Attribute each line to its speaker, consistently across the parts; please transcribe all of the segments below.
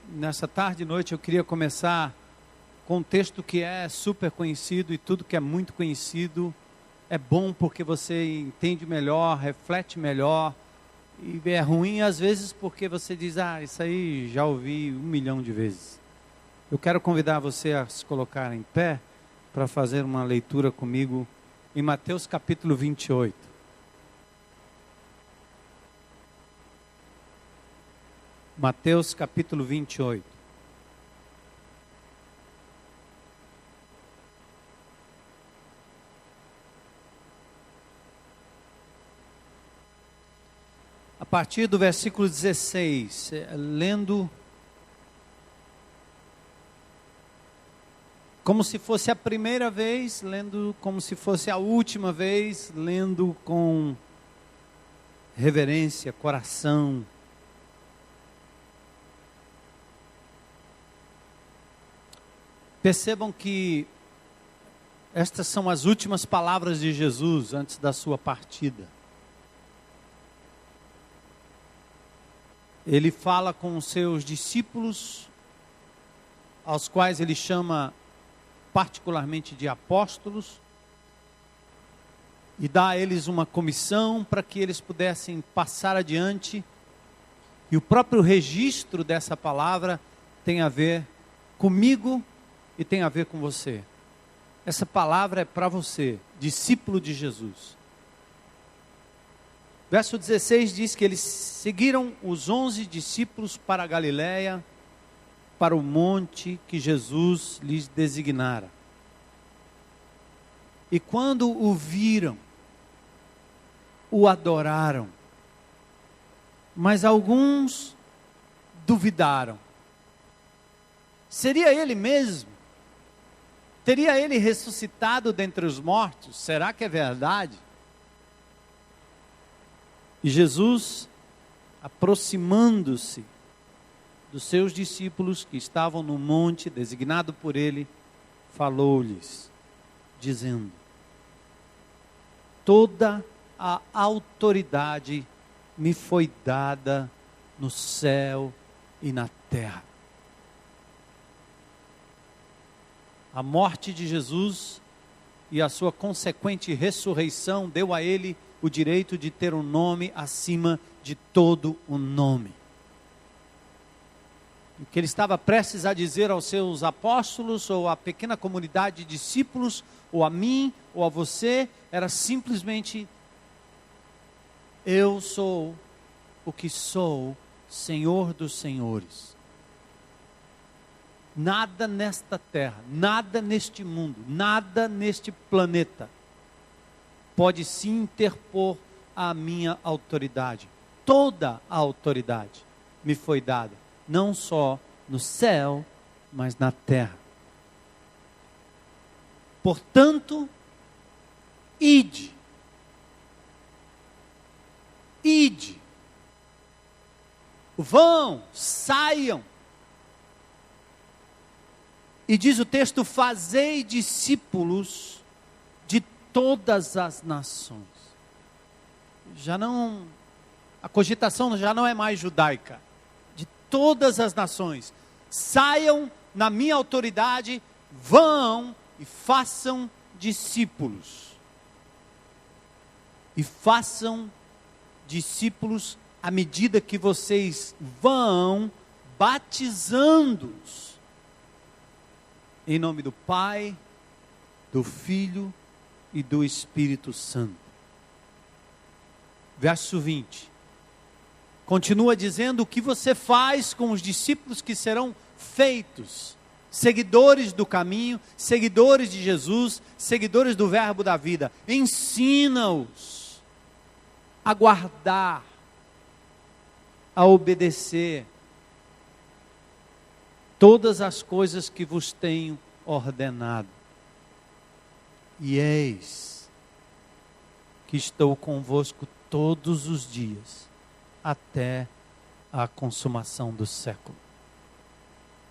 Speaker 1: nessa tarde e noite eu queria começar com um texto que é super conhecido, e tudo que é muito conhecido é bom porque você entende melhor, reflete melhor, e é ruim às vezes porque você diz, isso aí já ouvi 1 milhão de vezes. Eu quero convidar você a se colocar em pé para fazer uma leitura comigo em Mateus capítulo 28. Mateus capítulo 28. A partir do versículo 16, lendo como se fosse a primeira vez, lendo como se fosse a última vez, lendo com reverência, coração. Percebam que estas são as últimas palavras de Jesus antes da sua partida. Ele fala com os seus discípulos, aos quais ele chama particularmente de apóstolos, e dá a eles uma comissão para que eles pudessem passar adiante. E o próprio registro dessa palavra tem a ver comigo e tem a ver com você. Essa palavra é para você, discípulo de Jesus. Verso 16 diz que eles seguiram os 11 discípulos para a Galiléia, para o monte que Jesus lhes designara. E quando o viram, o adoraram, mas alguns duvidaram. Seria ele mesmo? Teria ele ressuscitado dentre os mortos? Será que é verdade? E Jesus, aproximando-se dos seus discípulos que estavam no monte designado por ele, falou-lhes, dizendo: toda a autoridade me foi dada no céu e na terra. A morte de Jesus e a sua consequente ressurreição deu a ele o direito de ter um nome acima de todo o nome. O que ele estava prestes a dizer aos seus apóstolos, ou à pequena comunidade de discípulos, ou a mim, ou a você, era simplesmente: eu sou o que sou, Senhor dos senhores. Nada nesta terra, nada neste mundo, nada neste planeta pode se interpor à minha autoridade. Toda a autoridade me foi dada, não só no céu, mas na terra. Portanto, ide, vão, saiam. E diz o texto: fazei discípulos de todas as nações. A cogitação já não é mais judaica. De todas as nações. Saiam na minha autoridade, vão e façam discípulos. E façam discípulos à medida que vocês vão batizando-os. Em nome do Pai, do Filho e do Espírito Santo. Verso 20. Continua dizendo o que você faz com os discípulos que serão feitos. Seguidores do caminho, seguidores de Jesus, seguidores do verbo da vida. Ensina-os a guardar, a obedecer todas as coisas que vos tenho ordenado. E eis que estou convosco todos os dias, até a consumação do século.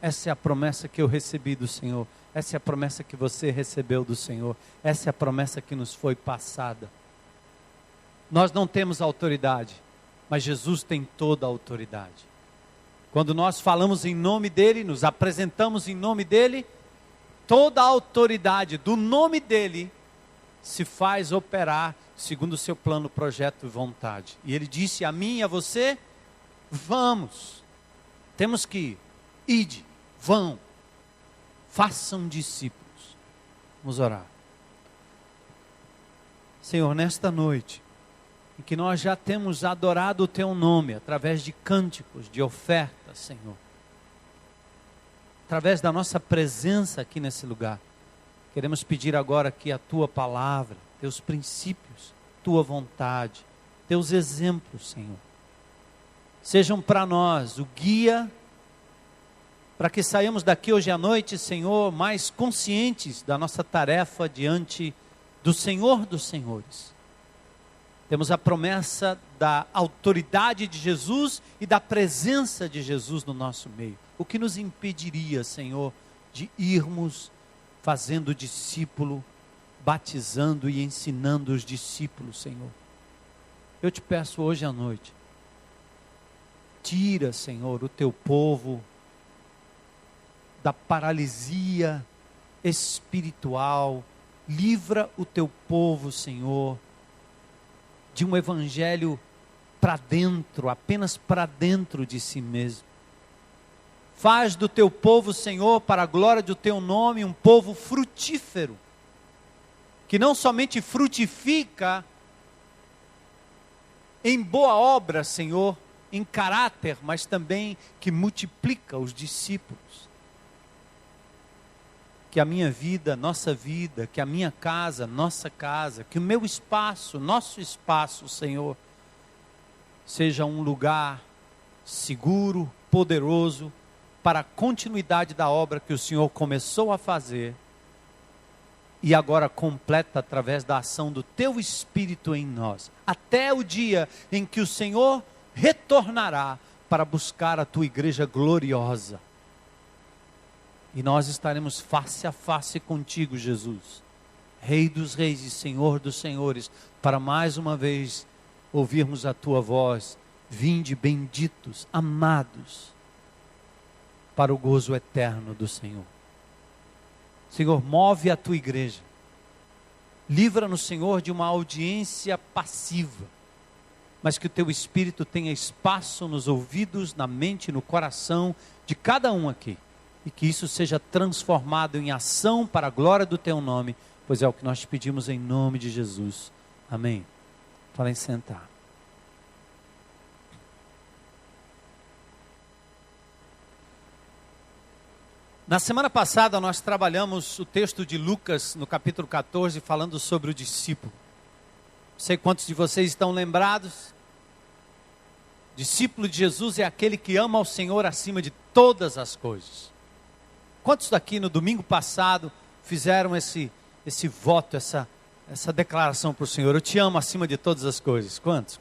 Speaker 1: Essa é a promessa que eu recebi do Senhor. Essa é a promessa que você recebeu do Senhor. Essa é a promessa que nos foi passada. Nós não temos autoridade, mas Jesus tem toda a autoridade. Quando nós falamos em nome dele, nos apresentamos em nome dele, toda a autoridade do nome dele se faz operar segundo o seu plano, projeto e vontade. E ele disse a mim e a você: vamos, temos que ir, ide, vão, façam discípulos. Vamos orar. Senhor, nesta noite, em que nós já temos adorado o teu nome, através de cânticos, de ofertas, Senhor, através da nossa presença aqui nesse lugar, queremos pedir agora que a tua palavra, teus princípios, tua vontade, teus exemplos, Senhor, sejam para nós o guia, para que saiamos daqui hoje à noite, Senhor, mais conscientes da nossa tarefa diante do Senhor dos Senhores. Temos a promessa da autoridade de Jesus e da presença de Jesus no nosso meio. O que nos impediria, Senhor, de irmos fazendo discípulo, batizando e ensinando os discípulos, Senhor? Eu te peço hoje à noite, tira, Senhor, o teu povo da paralisia espiritual, livra o teu povo, Senhor, de um evangelho para dentro, apenas para dentro de si mesmo. Faz do teu povo, Senhor, para a glória do teu nome, um povo frutífero, que não somente frutifica em boa obra, Senhor, em caráter, mas também que multiplica os discípulos. Que a minha vida, nossa vida, que a minha casa, nossa casa, que o meu espaço, nosso espaço, Senhor, seja um lugar seguro, poderoso, para a continuidade da obra que o Senhor começou a fazer e agora completa através da ação do teu Espírito em nós, até o dia em que o Senhor retornará para buscar a tua igreja gloriosa. E nós estaremos face a face contigo, Jesus, Rei dos reis e Senhor dos senhores, para mais uma vez ouvirmos a tua voz: vinde benditos, amados, para o gozo eterno do Senhor. Senhor, move a tua igreja, livra-nos, Senhor, de uma audiência passiva, mas que o teu Espírito tenha espaço nos ouvidos, na mente, no coração de cada um aqui, e que isso seja transformado em ação para a glória do teu nome, pois é o que nós te pedimos em nome de Jesus. Amém. Podem sentar. Na semana passada nós trabalhamos o texto de Lucas, no capítulo 14, falando sobre o discípulo. Não sei quantos de vocês estão lembrados. Discípulo de Jesus é aquele que ama ao Senhor acima de todas as coisas. Quantos daqui no domingo passado fizeram esse voto, essa declaração para o Senhor? Eu te amo acima de todas as coisas. Quantos?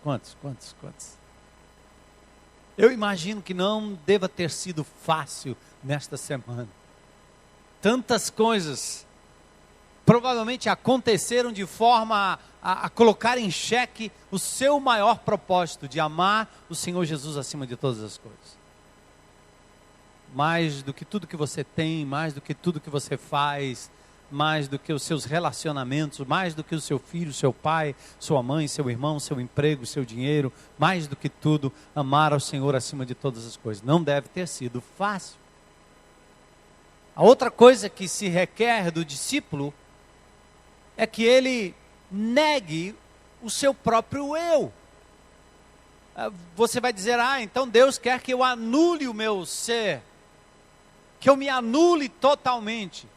Speaker 1: Eu imagino que não deva ter sido fácil nesta semana. Tantas coisas provavelmente aconteceram de forma a colocar em xeque o seu maior propósito de amar o Senhor Jesus acima de todas as coisas. Mais do que tudo que você tem, mais do que tudo que você faz, mais do que os seus relacionamentos, mais do que o seu filho, seu pai, sua mãe, seu irmão, seu emprego, seu dinheiro, mais do que tudo, amar ao Senhor acima de todas as coisas. Não deve ter sido fácil. A outra coisa que se requer do discípulo é que ele negue o seu próprio eu. Você vai dizer: então Deus quer que eu anule o meu ser, que eu me anule totalmente.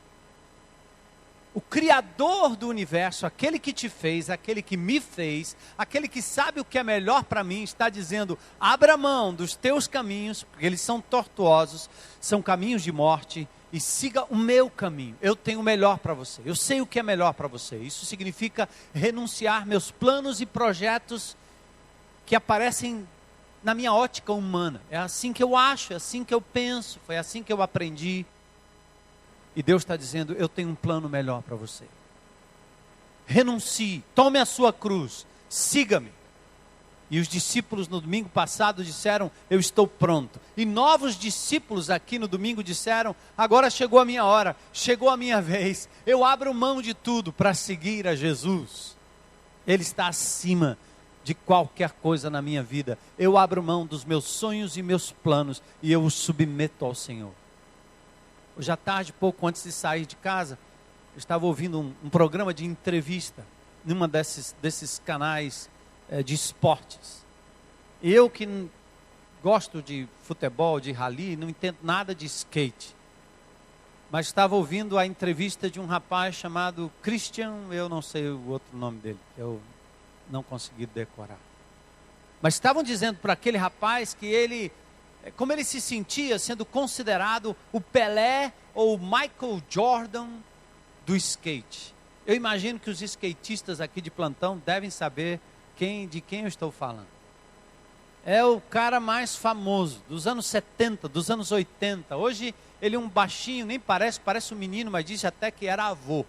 Speaker 1: O Criador do universo, aquele que te fez, aquele que me fez, aquele que sabe o que é melhor para mim, está dizendo: abra mão dos teus caminhos, porque eles são tortuosos, são caminhos de morte, e siga o meu caminho. Eu tenho o melhor para você, eu sei o que é melhor para você. Isso significa renunciar meus planos e projetos que aparecem na minha ótica humana. É assim que eu acho, é assim que eu penso, foi assim que eu aprendi. E Deus está dizendo: eu tenho um plano melhor para você. Renuncie, tome a sua cruz, siga-me. E os discípulos no domingo passado disseram, eu estou pronto. E novos discípulos aqui no domingo disseram, agora chegou a minha hora, chegou a minha vez. Eu abro mão de tudo para seguir a Jesus. Ele está acima de qualquer coisa na minha vida. Eu abro mão dos meus sonhos e meus planos e eu os submeto ao Senhor. Hoje à tarde, pouco antes de sair de casa, eu estava ouvindo um programa de entrevista numa desses canais de esportes. Eu que gosto de futebol, de rally, não entendo nada de skate. Mas estava ouvindo a entrevista de um rapaz chamado Christian, eu não sei o outro nome dele, eu não consegui decorar. Mas estavam dizendo para aquele rapaz que ele, como ele se sentia sendo considerado o Pelé ou o Michael Jordan do skate. Eu imagino que os skatistas aqui de plantão devem saber de quem eu estou falando. É o cara mais famoso dos anos 70, dos anos 80. Hoje ele é um baixinho, nem parece um menino, mas disse até que era avô.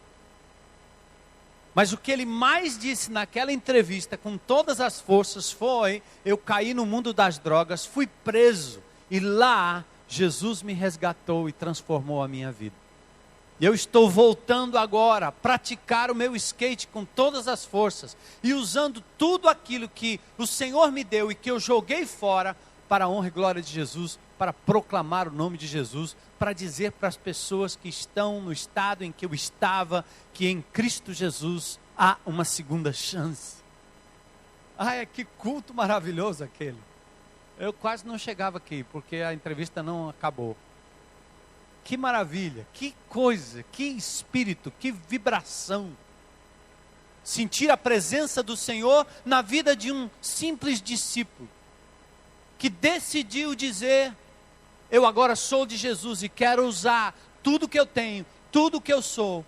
Speaker 1: Mas o que ele mais disse naquela entrevista, com todas as forças, foi: eu caí no mundo das drogas, fui preso, e lá Jesus me resgatou e transformou a minha vida. E eu estou voltando agora a praticar o meu skate com todas as forças, e usando tudo aquilo que o Senhor me deu e que eu joguei fora, para a honra e glória de Jesus, para proclamar o nome de Jesus, para dizer para as pessoas que estão no estado em que eu estava, que em Cristo Jesus há uma segunda chance. Ai, que culto maravilhoso aquele. Eu quase não chegava aqui, porque a entrevista não acabou. Que maravilha, que coisa, que espírito, que vibração. Sentir a presença do Senhor na vida de um simples discípulo, que decidiu dizer: eu agora sou de Jesus e quero usar tudo que eu tenho, tudo que eu sou,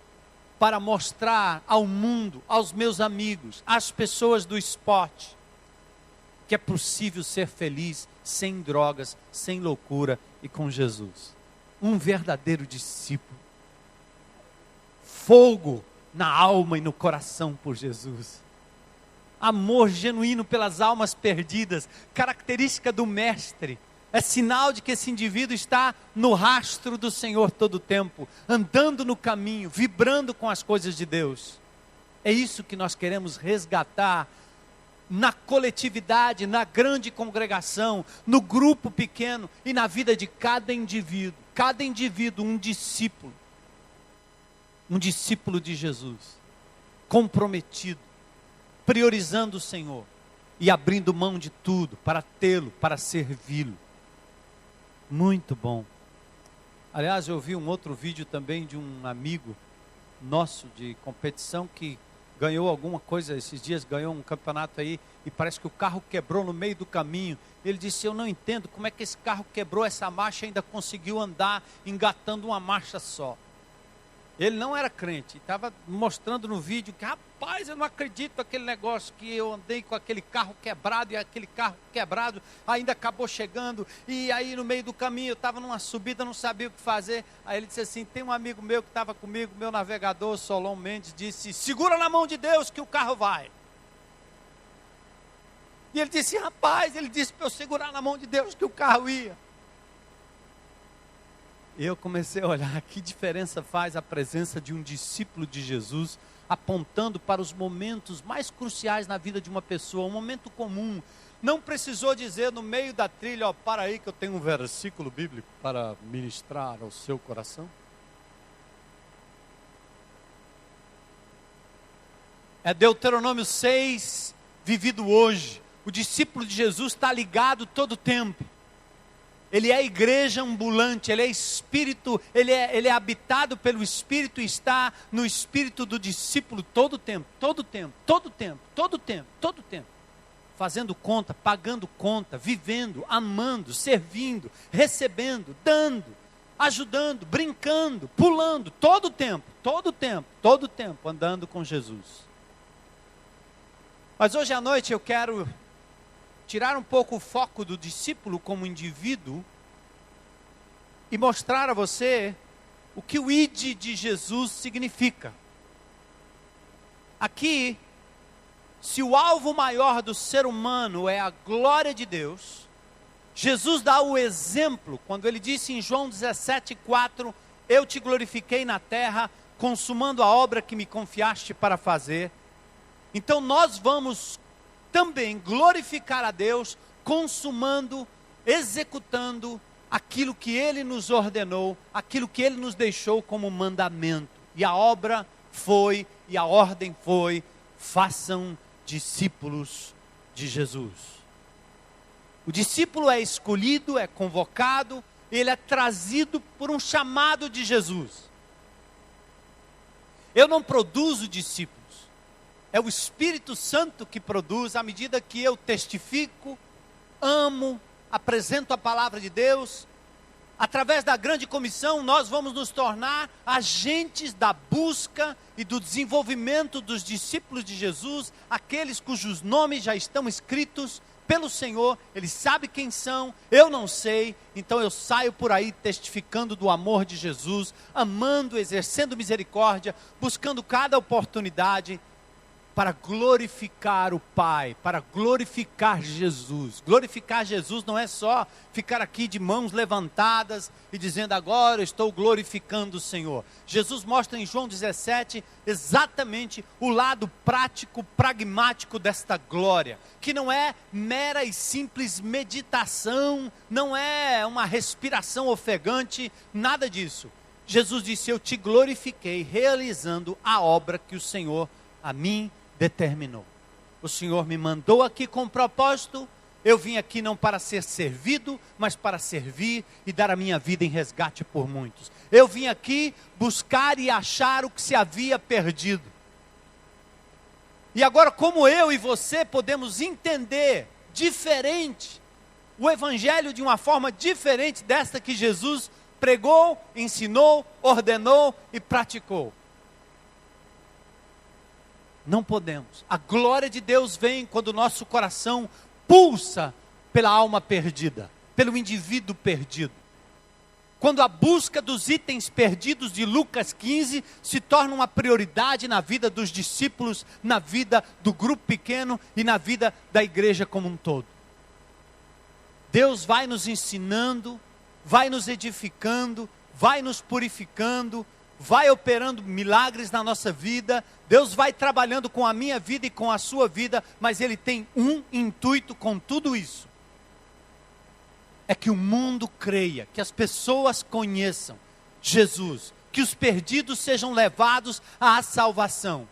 Speaker 1: para mostrar ao mundo, aos meus amigos, às pessoas do esporte, que é possível ser feliz sem drogas, sem loucura e com Jesus. Um verdadeiro discípulo. Fogo na alma e no coração por Jesus. Amor genuíno pelas almas perdidas, característica do mestre. É sinal de que esse indivíduo está no rastro do Senhor todo o tempo, andando no caminho, vibrando com as coisas de Deus. É isso que nós queremos resgatar na coletividade, na grande congregação, no grupo pequeno e na vida de cada indivíduo. Cada indivíduo um discípulo de Jesus, comprometido, priorizando o Senhor e abrindo mão de tudo para tê-lo, para servi-lo. Muito bom. Aliás, eu vi um outro vídeo também de um amigo nosso de competição que ganhou alguma coisa esses dias, ganhou um campeonato aí, e parece que o carro quebrou no meio do caminho. Ele disse: eu não entendo como é que esse carro quebrou essa marcha e ainda conseguiu andar engatando uma marcha só. Ele não era crente, estava mostrando no vídeo que, rapaz, eu não acredito naquele negócio que eu andei com aquele carro quebrado, e aquele carro quebrado ainda acabou chegando, e aí no meio do caminho eu estava numa subida, não sabia o que fazer. Aí ele disse assim: tem um amigo meu que estava comigo, meu navegador, Solon Mendes, disse: segura na mão de Deus que o carro vai. E ele disse: rapaz, ele disse para eu segurar na mão de Deus que o carro ia. Eu comecei a olhar que diferença faz a presença de um discípulo de Jesus, apontando para os momentos mais cruciais na vida de uma pessoa, um momento comum. Não precisou dizer no meio da trilha: ó, para aí que eu tenho um versículo bíblico para ministrar ao seu coração. É Deuteronômio 6, vivido hoje. O discípulo de Jesus está ligado todo o tempo. Ele é igreja ambulante, ele é espírito, ele é habitado pelo Espírito e está no espírito do discípulo todo o tempo, todo o tempo, todo o tempo, todo o tempo, todo o tempo. Fazendo conta, pagando conta, vivendo, amando, servindo, recebendo, dando, ajudando, brincando, pulando, todo o tempo, todo o tempo, todo o tempo, andando com Jesus. Mas hoje à noite eu quero tirar um pouco o foco do discípulo como indivíduo e mostrar a você o que o ID de Jesus significa. Aqui, se o alvo maior do ser humano é a glória de Deus, Jesus dá o exemplo, quando ele disse em João 17,4, eu te glorifiquei na terra, consumando a obra que me confiaste para fazer. Então nós vamos também glorificar a Deus, consumando, executando aquilo que Ele nos ordenou, aquilo que Ele nos deixou como mandamento. E a obra foi, e a ordem foi, façam discípulos de Jesus. O discípulo é escolhido, é convocado, ele é trazido por um chamado de Jesus. Eu não produzo discípulos, é o Espírito Santo que produz, à medida que eu testifico, amo, apresento a palavra de Deus. Através da grande comissão, nós vamos nos tornar agentes da busca e do desenvolvimento dos discípulos de Jesus, aqueles cujos nomes já estão escritos pelo Senhor. Ele sabe quem são, eu não sei, então eu saio por aí testificando do amor de Jesus, amando, exercendo misericórdia, buscando cada oportunidade para glorificar o Pai, para glorificar Jesus. Glorificar Jesus não é só ficar aqui de mãos levantadas e dizendo agora estou glorificando o Senhor. Jesus mostra em João 17 exatamente o lado prático, pragmático desta glória, que não é mera e simples meditação, não é uma respiração ofegante, nada disso. Jesus disse, eu te glorifiquei realizando a obra que o Senhor a mim determinou. O Senhor me mandou aqui com propósito, eu vim aqui não para ser servido, mas para servir e dar a minha vida em resgate por muitos. Eu vim aqui buscar e achar o que se havia perdido. E agora, como eu e você podemos entender diferente o Evangelho de uma forma diferente desta que Jesus pregou, ensinou, ordenou e praticou? Não podemos. A glória de Deus vem quando o nosso coração pulsa pela alma perdida, pelo indivíduo perdido. Quando a busca dos itens perdidos de Lucas 15 se torna uma prioridade na vida dos discípulos, na vida do grupo pequeno e na vida da igreja como um todo. Deus vai nos ensinando, vai nos edificando, vai nos purificando, vai operando milagres na nossa vida. Deus vai trabalhando com a minha vida e com a sua vida, mas Ele tem um intuito com tudo isso. É que o mundo creia, que as pessoas conheçam Jesus, que os perdidos sejam levados à salvação.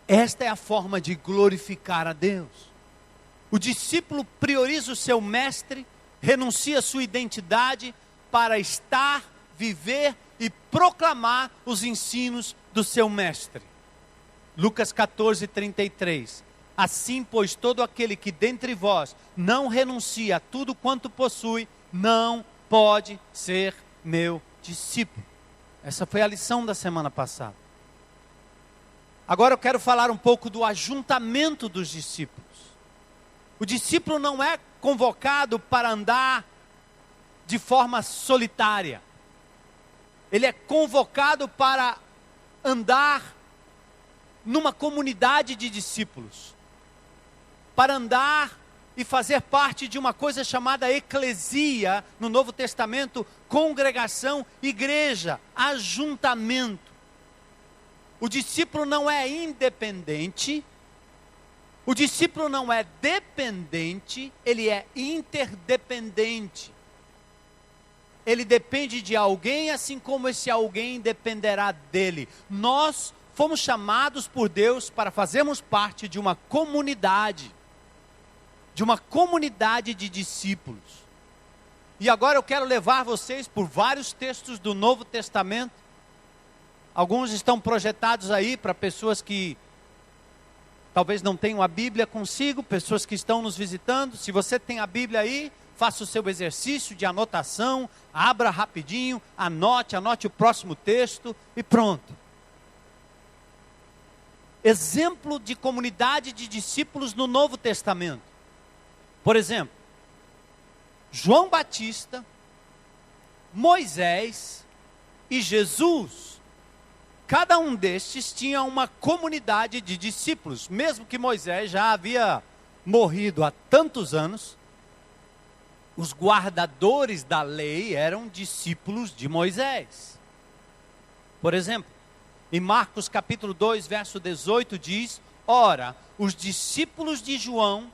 Speaker 1: Esta é a forma de glorificar a Deus. O discípulo prioriza o seu mestre, renuncia a sua identidade para estar, viver e proclamar os ensinos do seu mestre. Lucas 14, 33. Assim, pois, todo aquele que dentre vós não renuncia a tudo quanto possui, não pode ser meu discípulo. Essa foi a lição da semana passada. Agora eu quero falar um pouco do ajuntamento dos discípulos. O discípulo não é convocado para andar de forma solitária. Ele é convocado para andar numa comunidade de discípulos, para andar e fazer parte de uma coisa chamada eclesia, no Novo Testamento, congregação, igreja, ajuntamento. O discípulo não é independente, o discípulo não é dependente, ele é interdependente. Ele depende de alguém, assim como esse alguém dependerá dele. Nós fomos chamados por Deus para fazermos parte de uma comunidade de discípulos. E agora eu quero levar vocês por vários textos do Novo Testamento. Alguns estão projetados aí para pessoas que talvez não tenham a Bíblia consigo, pessoas que estão nos visitando. Se você tem a Bíblia aí, faça o seu exercício de anotação, abra rapidinho, anote o próximo texto e pronto. Exemplo de comunidade de discípulos no Novo Testamento. Por exemplo, João Batista, Moisés e Jesus cada um destes tinha uma comunidade de discípulos, mesmo que Moisés já havia morrido há tantos anos. Os guardadores da lei eram discípulos de Moisés. Por exemplo, em Marcos capítulo 2, verso 18 diz: ora, os discípulos de João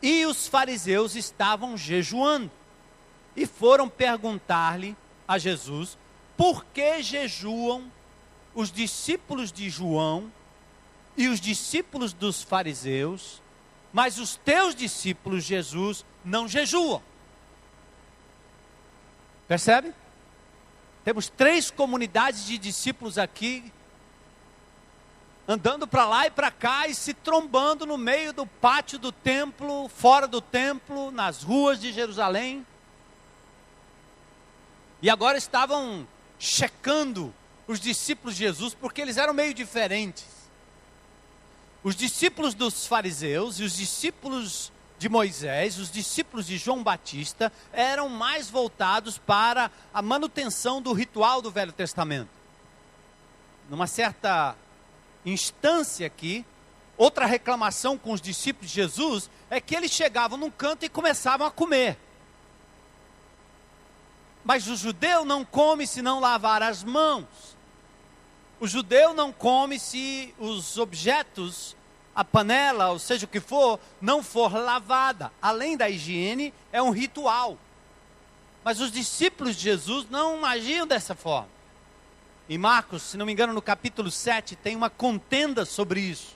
Speaker 1: e os fariseus estavam jejuando, e foram perguntar-lhe a Jesus, por que jejuam os discípulos de João e os discípulos dos fariseus, mas os teus discípulos, Jesus, não jejuam? Percebe? Temos 3 comunidades de discípulos aqui, andando para lá e para cá e se trombando no meio do pátio do templo, fora do templo, nas ruas de Jerusalém. E agora estavam checando os discípulos de Jesus, porque eles eram meio diferentes. Os discípulos dos fariseus e os discípulos de Moisés, os discípulos de João Batista, eram mais voltados para a manutenção do ritual do Velho Testamento. Numa certa instância aqui, outra reclamação com os discípulos de Jesus é que eles chegavam num canto e começavam a comer. Mas o judeu não come se não lavar as mãos. O judeu não come se os objetos, a panela, ou seja o que for, não for lavada. Além da higiene, é um ritual. Mas os discípulos de Jesus não agiam dessa forma. Em Marcos, se não me engano, no capítulo 7, tem uma contenda sobre isso.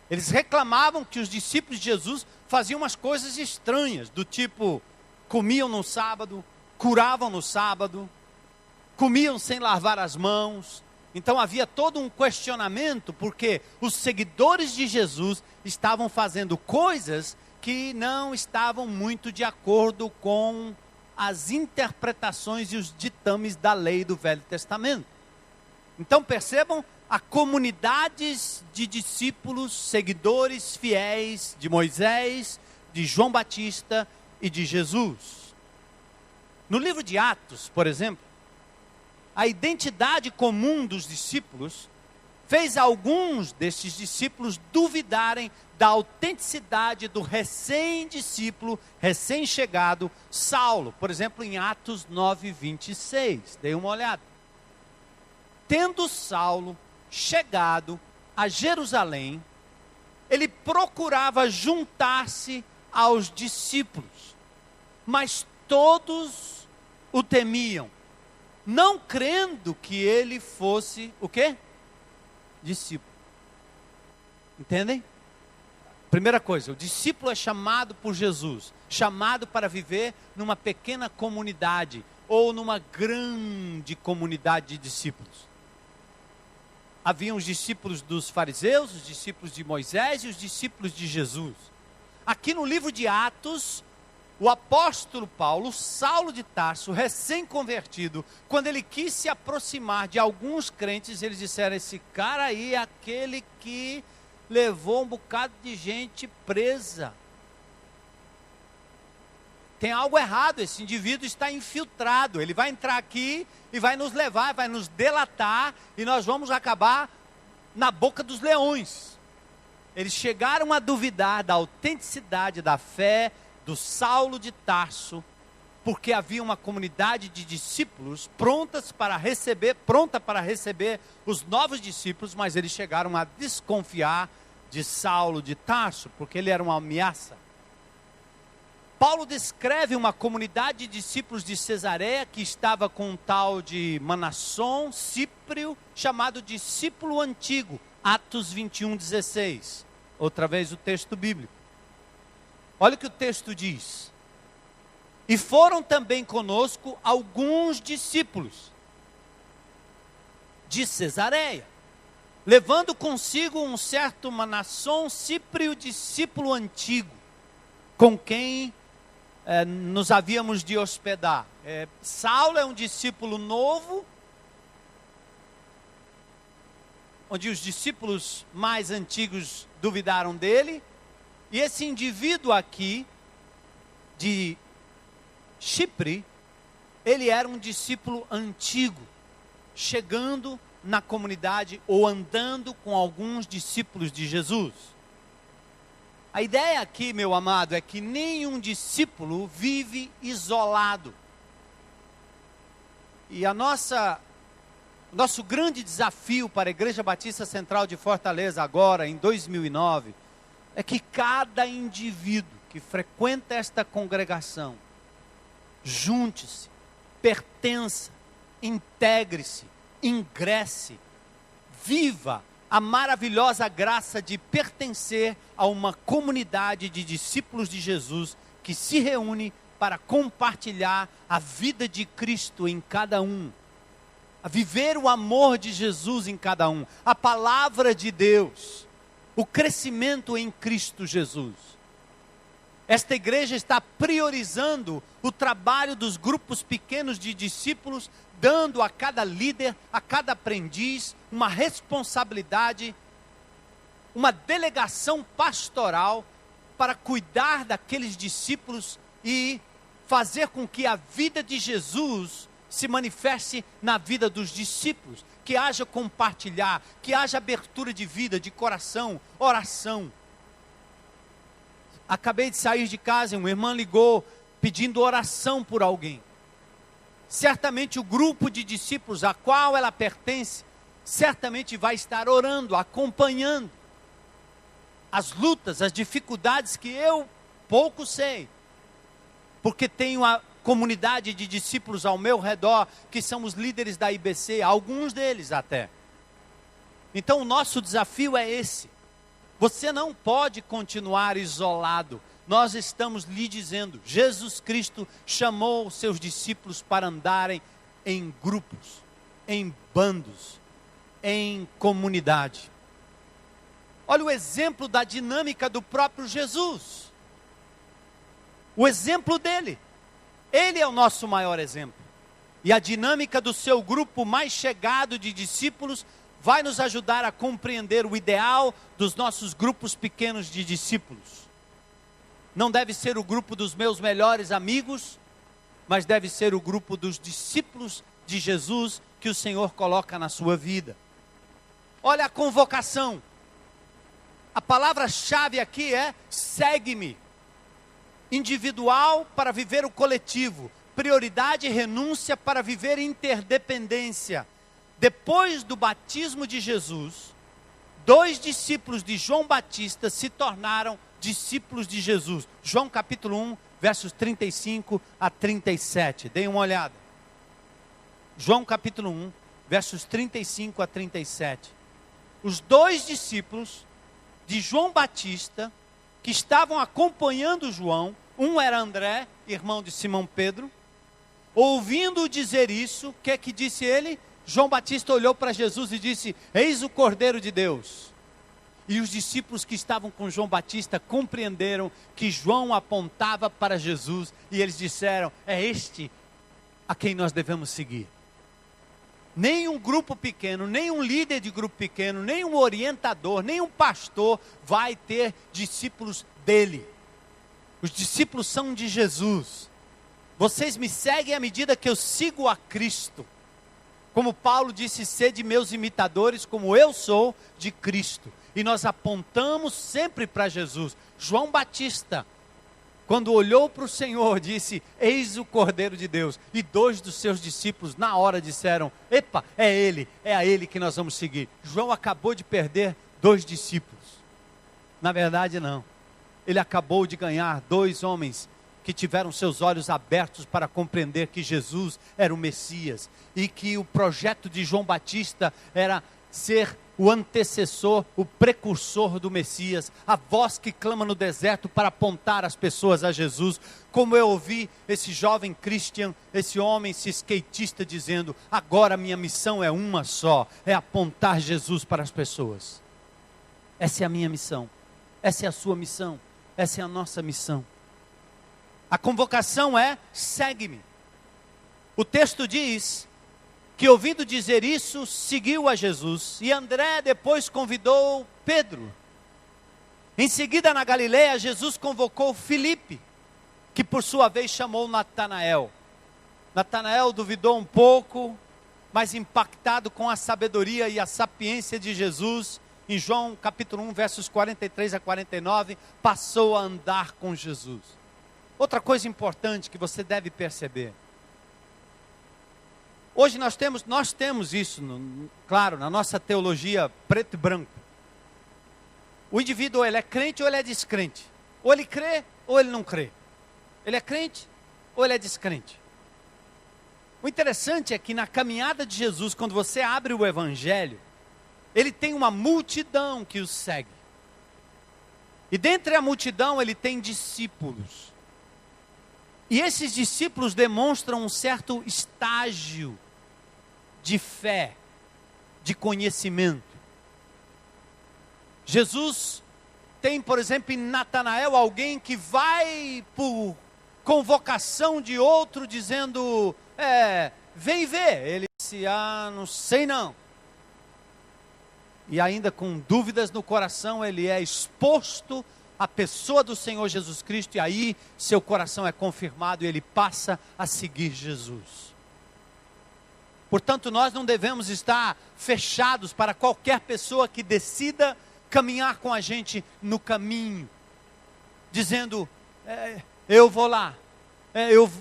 Speaker 1: Eles reclamavam que os discípulos de Jesus faziam umas coisas estranhas, do tipo, comiam no sábado, curavam no sábado, comiam sem lavar as mãos. Então havia todo um questionamento, porque os seguidores de Jesus estavam fazendo coisas que não estavam muito de acordo com as interpretações e os ditames da lei do Velho Testamento. Então percebam, há comunidades de discípulos, seguidores fiéis de Moisés, de João Batista e de Jesus. No livro de Atos, por exemplo, a identidade comum dos discípulos fez alguns desses discípulos duvidarem da autenticidade do recém-discípulo, recém-chegado Saulo. Por exemplo, em Atos 9, 26. Dê uma olhada. Tendo Saulo chegado a Jerusalém, ele procurava juntar-se aos discípulos, mas todos o temiam, não crendo que ele fosse o quê? Discípulo. Entendem? Primeira coisa, o discípulo é chamado por Jesus, chamado para viver numa pequena comunidade ou numa grande comunidade de discípulos. Haviam os discípulos dos fariseus, os discípulos de Moisés e os discípulos de Jesus. Aqui no livro de Atos, o apóstolo Paulo, Saulo de Tarso, recém-convertido, quando ele quis se aproximar de alguns crentes, eles disseram, esse cara aí é aquele que levou um bocado de gente presa. Tem algo errado, esse indivíduo está infiltrado, ele vai entrar aqui e vai nos levar, vai nos delatar e nós vamos acabar na boca dos leões. Eles chegaram a duvidar da autenticidade da fé do Saulo de Tarso, porque havia uma comunidade de discípulos pronta para receber os novos discípulos, mas eles chegaram a desconfiar de Saulo de Tarso, porque ele era uma ameaça. Paulo descreve uma comunidade de discípulos de Cesareia, que estava com um tal de Manasson, Cíprio, chamado discípulo antigo, Atos 21, 16. Outra vez o texto bíblico. Olha o que o texto diz. E foram também conosco alguns discípulos de Cesareia, levando consigo um certo Manasson, Cíprio, discípulo antigo, com quem nos havíamos de hospedar. Saulo é um discípulo novo, onde os discípulos mais antigos duvidaram dele. E esse indivíduo aqui, de Chipre, ele era um discípulo antigo, chegando na comunidade ou andando com alguns discípulos de Jesus. A ideia aqui, meu amado, é que nenhum discípulo vive isolado. E o nosso grande desafio para a Igreja Batista Central de Fortaleza agora, em 2009, é que cada indivíduo que frequenta esta congregação, junte-se, pertença, integre-se, ingresse, viva a maravilhosa graça de pertencer a uma comunidade de discípulos de Jesus que se reúne para compartilhar a vida de Cristo em cada um, a viver o amor de Jesus em cada um, a palavra de Deus, o crescimento em Cristo Jesus. Esta igreja está priorizando o trabalho dos grupos pequenos de discípulos, dando a cada líder, a cada aprendiz, uma responsabilidade, uma delegação pastoral para cuidar daqueles discípulos e fazer com que a vida de Jesus se manifeste na vida dos discípulos, que haja compartilhar, que haja abertura de vida, de coração, oração. Acabei de sair de casa e uma irmã ligou pedindo oração por alguém. Certamente o grupo de discípulos a qual ela pertence, certamente vai estar orando, acompanhando as lutas, as dificuldades que eu pouco sei, porque tenho a comunidade de discípulos ao meu redor, que são os líderes da IBC, alguns deles até. Então o nosso desafio é esse. Você não pode continuar isolado. Nós estamos lhe dizendo, Jesus Cristo chamou os seus discípulos para andarem em grupos, em bandos, em comunidade. Olha o exemplo da dinâmica do próprio Jesus. O exemplo dele. Ele é o nosso maior exemplo. E a dinâmica do seu grupo mais chegado de discípulos vai nos ajudar a compreender o ideal dos nossos grupos pequenos de discípulos. Não deve ser o grupo dos meus melhores amigos, mas deve ser o grupo dos discípulos de Jesus que o Senhor coloca na sua vida. Olha a convocação. A palavra-chave aqui é segue-me. Individual para viver o coletivo. Prioridade e renúncia para viver interdependência. Depois do batismo de Jesus, 2 discípulos de João Batista se tornaram discípulos de Jesus. João capítulo 1, versos 35 a 37. Deem uma olhada. João capítulo 1, versos 35 a 37. Os 2 discípulos de João Batista, que estavam acompanhando João, um era André, irmão de Simão Pedro, ouvindo dizer isso, o que é que disse ele? João Batista olhou para Jesus e disse, eis o Cordeiro de Deus. E os discípulos que estavam com João Batista compreenderam que João apontava para Jesus, e eles disseram, é este a quem nós devemos seguir. Nem um grupo pequeno, nem um líder de grupo pequeno, nem um orientador, nem um pastor vai ter discípulos dele. Os discípulos são de Jesus. Vocês me seguem à medida que eu sigo a Cristo. Como Paulo disse, sede meus imitadores, como eu sou de Cristo. E nós apontamos sempre para Jesus. João Batista, quando olhou para o Senhor, disse, eis o Cordeiro de Deus. E 2 dos seus discípulos, na hora, disseram, epa, é ele, é a ele que nós vamos seguir. João acabou de perder 2 discípulos. Na verdade, não. Ele acabou de ganhar 2 homens que tiveram seus olhos abertos para compreender que Jesus era o Messias. E que o projeto de João Batista era ser o antecessor, o precursor do Messias, a voz que clama no deserto para apontar as pessoas a Jesus. Como eu ouvi esse jovem Christian, esse homem, esse skatista dizendo, agora minha missão é uma só, é apontar Jesus para as pessoas. Essa é a minha missão, essa é a sua missão, essa é a nossa missão. A convocação é, segue-me. O texto diz que ouvindo dizer isso, seguiu a Jesus. E André depois convidou Pedro. Em seguida, na Galileia, Jesus convocou Filipe, que por sua vez chamou Natanael. Natanael duvidou um pouco, mas impactado com a sabedoria e a sapiência de Jesus, em João capítulo 1, versos 43 a 49, passou a andar com Jesus. Outra coisa importante que você deve perceber. Hoje nós temos isso, claro, na nossa teologia preto e branco. O indivíduo, ele é crente ou ele é descrente. Ou ele crê ou ele não crê. Ele é crente ou ele é descrente. O interessante é que na caminhada de Jesus, quando você abre o Evangelho, ele tem uma multidão que o segue. E dentre a multidão ele tem discípulos. E esses discípulos demonstram um certo estágio de fé, de conhecimento. Jesus tem, por exemplo, em Natanael, alguém que vai por convocação de outro, dizendo, vem ver. Ele disse, não sei não. E ainda com dúvidas no coração, ele é exposto à pessoa do Senhor Jesus Cristo, e aí seu coração é confirmado e ele passa a seguir Jesus. Portanto, nós não devemos estar fechados para qualquer pessoa que decida caminhar com a gente no caminho, dizendo, eu vou lá,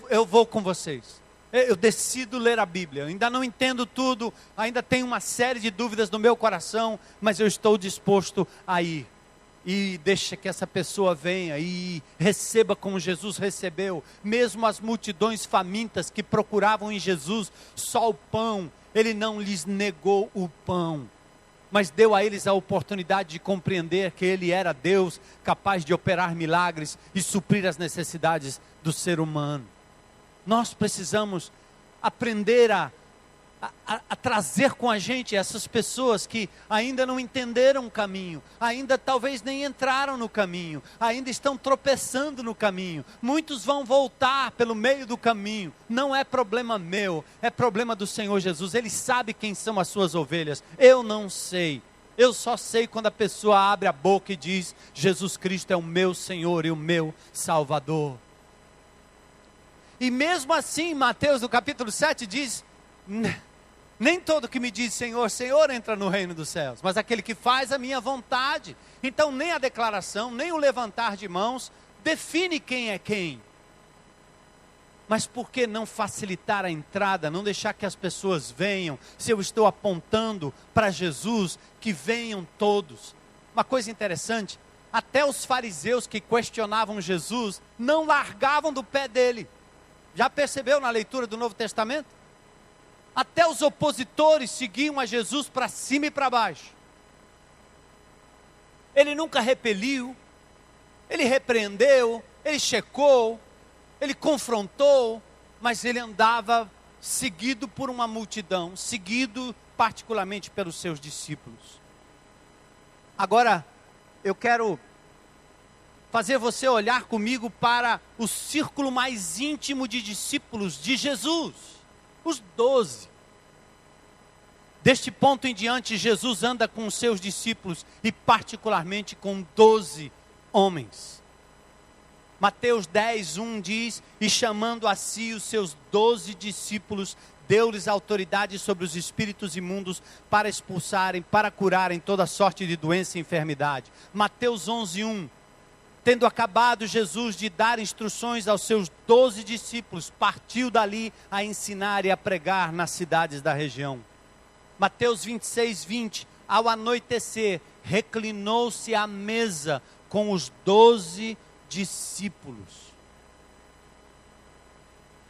Speaker 1: eu vou com vocês. Eu decido ler a Bíblia, eu ainda não entendo tudo, ainda tenho uma série de dúvidas no meu coração, mas eu estou disposto a ir. E deixa que essa pessoa venha e receba como Jesus recebeu. Mesmo as multidões famintas que procuravam em Jesus só o pão, ele não lhes negou o pão, mas deu a eles a oportunidade de compreender que ele era Deus, capaz de operar milagres e suprir as necessidades do ser humano. Nós precisamos aprender a trazer com a gente essas pessoas que ainda não entenderam o caminho, ainda talvez nem entraram no caminho, ainda estão tropeçando no caminho. Muitos vão voltar pelo meio do caminho. Não é problema meu, é problema do Senhor Jesus. Ele sabe quem são as suas ovelhas. Eu não sei. Eu só sei quando a pessoa abre a boca e diz, Jesus Cristo é o meu Senhor e o meu Salvador. E mesmo assim, Mateus no capítulo 7 diz, nem todo que me diz Senhor, Senhor entra no reino dos céus, mas aquele que faz a minha vontade. Então nem a declaração, nem o levantar de mãos define quem é quem. Mas por que não facilitar a entrada, não deixar que as pessoas venham? Se eu estou apontando para Jesus, que venham todos. Uma coisa interessante, até os fariseus que questionavam Jesus, não largavam do pé dele. Já percebeu na leitura do Novo Testamento? Até os opositores seguiam a Jesus para cima e para baixo. Ele nunca repeliu, ele repreendeu, ele checou, ele confrontou, mas ele andava seguido por uma multidão, seguido particularmente pelos seus discípulos. Agora, eu quero fazer você olhar comigo para o círculo mais íntimo de discípulos de Jesus, os 12. Deste ponto em diante, Jesus anda com os seus discípulos e particularmente com 12 homens. Mateus 10:1 diz, e chamando a si os seus 12 discípulos, deu-lhes autoridade sobre os espíritos imundos para expulsarem, para curarem toda sorte de doença e enfermidade. Mateus 11:1. Tendo acabado Jesus de dar instruções aos seus 12 discípulos, partiu dali a ensinar e a pregar nas cidades da região. Mateus 26:20, ao anoitecer, reclinou-se à mesa com os 12 discípulos.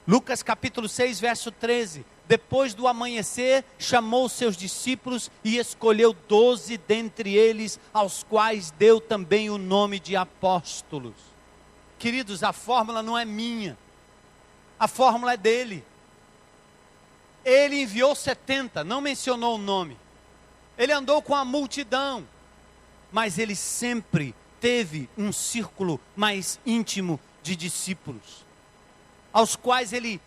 Speaker 1: Lucas capítulo 6, verso 13, depois do amanhecer, chamou seus discípulos e escolheu 12 dentre eles, aos quais deu também o nome de apóstolos. Queridos, a fórmula não é minha, a fórmula é dele. Ele enviou 70, não mencionou o nome. Ele andou com a multidão, mas ele sempre teve um círculo mais íntimo de discípulos, aos quais ele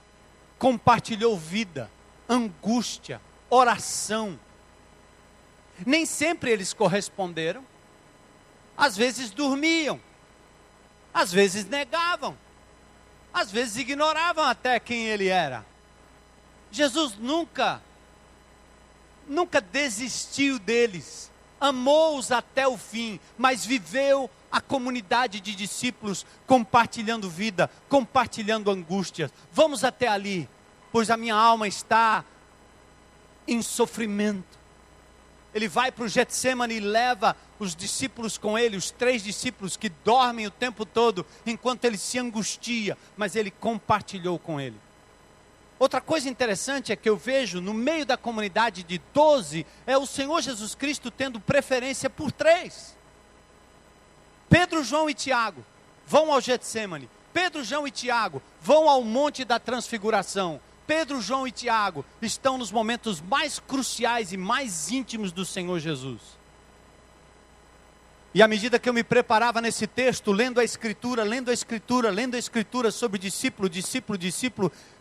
Speaker 1: compartilhou vida, angústia, oração. Nem sempre eles corresponderam. Às vezes dormiam, às vezes negavam, às vezes ignoravam até quem ele era. Jesus nunca nunca desistiu deles, amou-os até o fim, mas viveu a comunidade de discípulos compartilhando vida, compartilhando angústias. Vamos até ali, pois a minha alma está em sofrimento. Ele vai para o Getsemane e leva os discípulos com ele, os 3 discípulos que dormem o tempo todo, enquanto ele se angustia, mas ele compartilhou com ele. Outra coisa interessante é que eu vejo no meio da comunidade de 12, é o Senhor Jesus Cristo tendo preferência por 3. Pedro, João e Tiago vão ao Getsemane. Pedro, João e Tiago vão ao Monte da Transfiguração. Pedro, João e Tiago estão nos momentos mais cruciais e mais íntimos do Senhor Jesus. E à medida que eu me preparava nesse texto, lendo a Escritura sobre discípulo,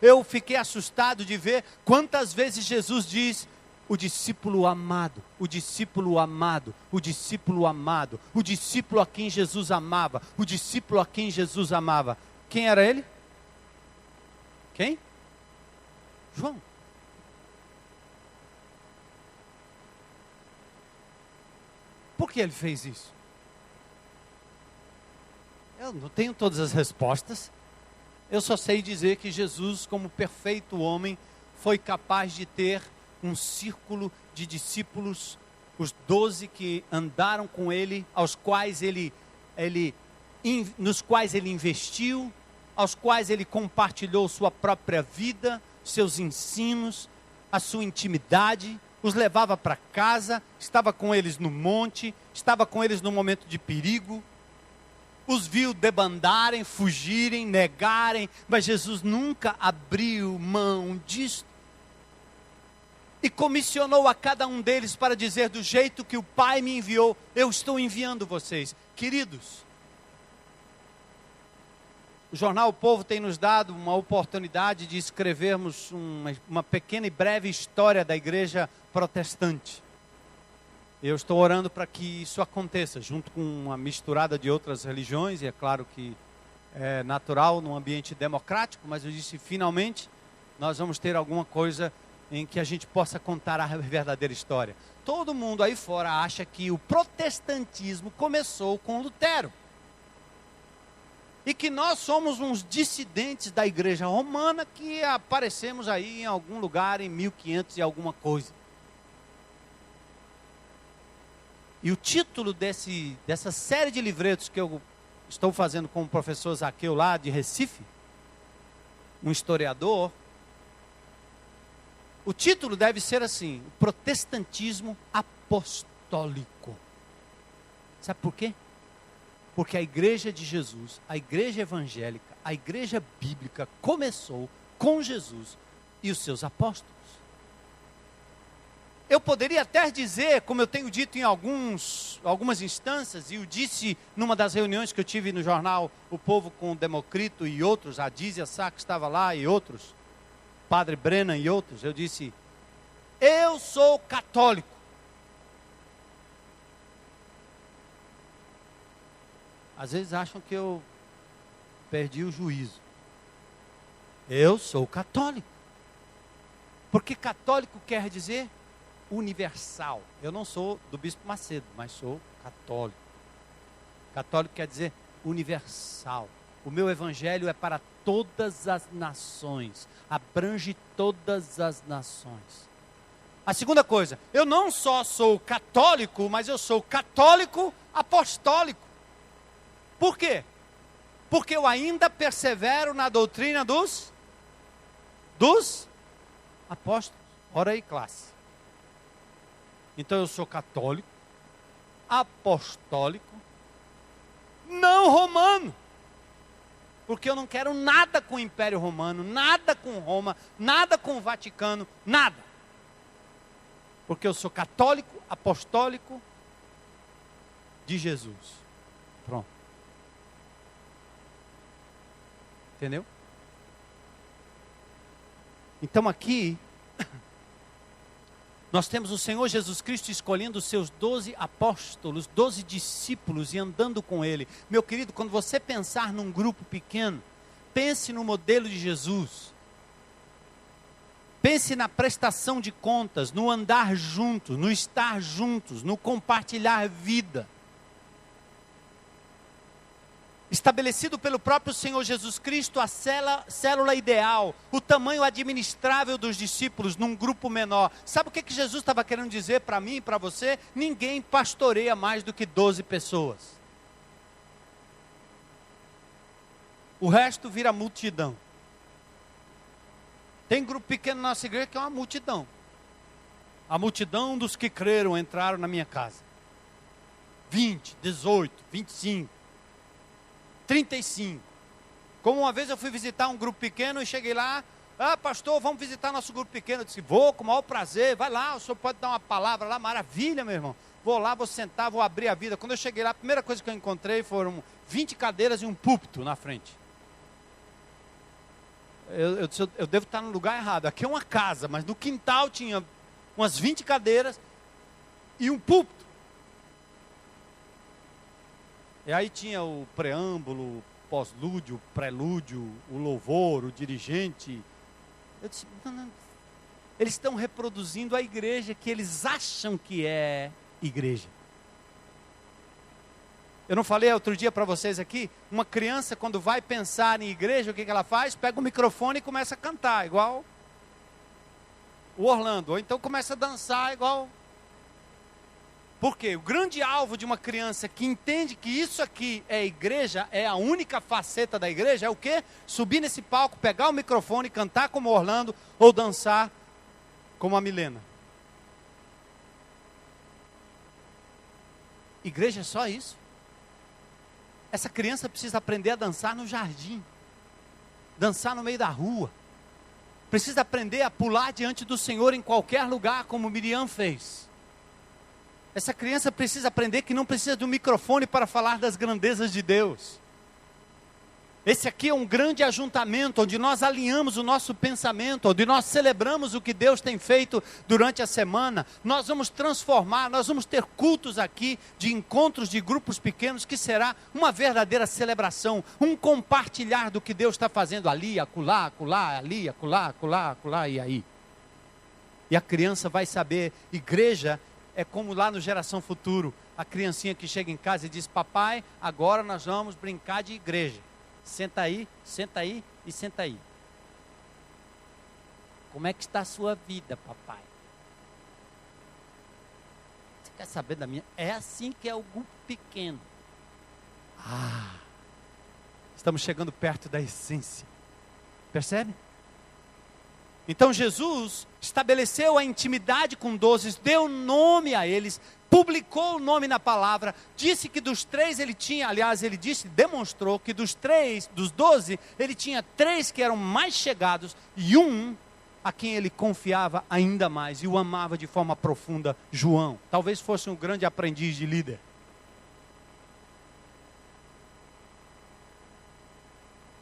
Speaker 1: eu fiquei assustado de ver quantas vezes Jesus diz: o discípulo amado, o discípulo amado, o discípulo amado, o discípulo a quem Jesus amava, o discípulo a quem Jesus amava. Quem era ele? Quem? João. Por que ele fez isso? Eu não tenho todas as respostas. Eu só sei dizer que Jesus, como perfeito homem, foi capaz de ter um círculo de discípulos, os 12 que andaram com ele, nos quais ele investiu, aos quais ele compartilhou sua própria vida, seus ensinos, a sua intimidade, os levava para casa, estava com eles no monte, estava com eles no momento de perigo, os viu debandarem, fugirem, negarem, mas Jesus nunca abriu mão disso. E comissionou a cada um deles para dizer: do jeito que o Pai me enviou, eu estou enviando vocês. Queridos, o jornal O Povo tem nos dado uma oportunidade de escrevermos uma pequena e breve história da igreja protestante. Eu estou orando para que isso aconteça, junto com uma misturada de outras religiões, e é claro que é natural num ambiente democrático, mas eu disse: finalmente nós vamos ter alguma coisa em que a gente possa contar a verdadeira história. Todo mundo aí fora acha que o protestantismo começou com Lutero. E que nós somos uns dissidentes da igreja romana que aparecemos aí em algum lugar em 1500 e alguma coisa. E o título dessa série de livretos que eu estou fazendo com o professor Zaqueu lá de Recife, um historiador, o título deve ser assim: o protestantismo apostólico. Sabe por quê? Porque a igreja de Jesus, a igreja evangélica, a igreja bíblica começou com Jesus e os seus apóstolos. Eu poderia até dizer, como eu tenho dito em algumas instâncias, e eu disse numa das reuniões que eu tive no jornal O Povo com o Democrito e outros, a Dízia Sá que estava lá e outros, Padre Brennan e outros, eu disse: eu sou católico. Às vezes acham que eu perdi o juízo. Eu sou católico. Porque católico quer dizer universal. Eu não sou do Bispo Macedo, mas sou católico. Católico quer dizer universal. O meu evangelho é para todas as nações, abrange todas as nações. A segunda coisa, eu não só sou católico, mas eu sou católico apostólico. Por quê? Porque eu ainda persevero na doutrina dos apóstolos. Ora aí, classe. Então eu sou católico, apostólico, não romano. Porque eu não quero nada com o Império Romano, nada com Roma, nada com o Vaticano, nada. Porque eu sou católico, apostólico de Jesus. Pronto. Entendeu? Então aqui, nós temos o Senhor Jesus Cristo escolhendo os seus 12 apóstolos, 12 discípulos e andando com ele. Meu querido, quando você pensar num grupo pequeno, pense no modelo de Jesus. Pense na prestação de contas, no andar juntos, no estar juntos, no compartilhar vida. Estabelecido pelo próprio Senhor Jesus Cristo, a célula ideal, o tamanho administrável dos discípulos num grupo menor. Sabe o que Jesus estava querendo dizer para mim e para você? Ninguém pastoreia mais do que 12 pessoas. O resto vira multidão. Tem grupo pequeno na nossa igreja que é uma multidão. A multidão dos que creram entraram na minha casa. 20, 18, 25, 35. Como uma vez eu fui visitar um grupo pequeno e cheguei lá. Pastor, vamos visitar nosso grupo pequeno. Eu disse, vou, com o maior prazer. Vai lá, o senhor pode dar uma palavra lá. Maravilha, meu irmão. Vou lá, vou sentar, vou abrir a vida. Quando eu cheguei lá, a primeira coisa que eu encontrei foram 20 cadeiras e um púlpito na frente. Eu devo estar no lugar errado. Aqui é uma casa, mas no quintal tinha umas 20 cadeiras e um púlpito. E aí tinha o preâmbulo, o pós-lúdio, o prelúdio, o louvor, o dirigente. Eu disse, não. Eles estão reproduzindo a igreja que eles acham que é igreja. Eu não falei outro dia para vocês aqui, uma criança quando vai pensar em igreja, o que ela faz? Pega o microfone e começa a cantar, igual o Orlando, ou então começa a dançar igual. Por quê? O grande alvo de uma criança que entende que isso aqui é igreja, é a única faceta da igreja, é o quê? Subir nesse palco, pegar o microfone, cantar como Orlando, ou dançar como a Milena. Igreja é só isso. Essa criança precisa aprender a dançar no jardim, dançar no meio da rua, precisa aprender a pular diante do Senhor em qualquer lugar, como Miriam fez. Essa criança precisa aprender que não precisa de um microfone para falar das grandezas de Deus. Esse aqui é um grande ajuntamento, onde nós alinhamos o nosso pensamento, onde nós celebramos o que Deus tem feito durante a semana. Nós vamos transformar, nós vamos ter cultos aqui, de encontros de grupos pequenos, que será uma verdadeira celebração, um compartilhar do que Deus está fazendo ali, acolá, ali, acolá, e aí. E a criança vai saber, igreja é como lá no Geração Futuro, a criancinha que chega em casa e diz, papai, agora nós vamos brincar de igreja. Senta aí e senta aí. Como é que está a sua vida, papai? Você quer saber da minha? É assim que é o grupo pequeno. Estamos chegando perto da essência. Percebe? Então Jesus estabeleceu a intimidade com 12, deu nome a eles, publicou o nome na palavra, disse que dos 3 ele tinha, aliás ele demonstrou que dos 12, ele tinha 3 que eram mais chegados e um a quem ele confiava ainda mais e o amava de forma profunda, João. Talvez fosse um grande aprendiz de líder.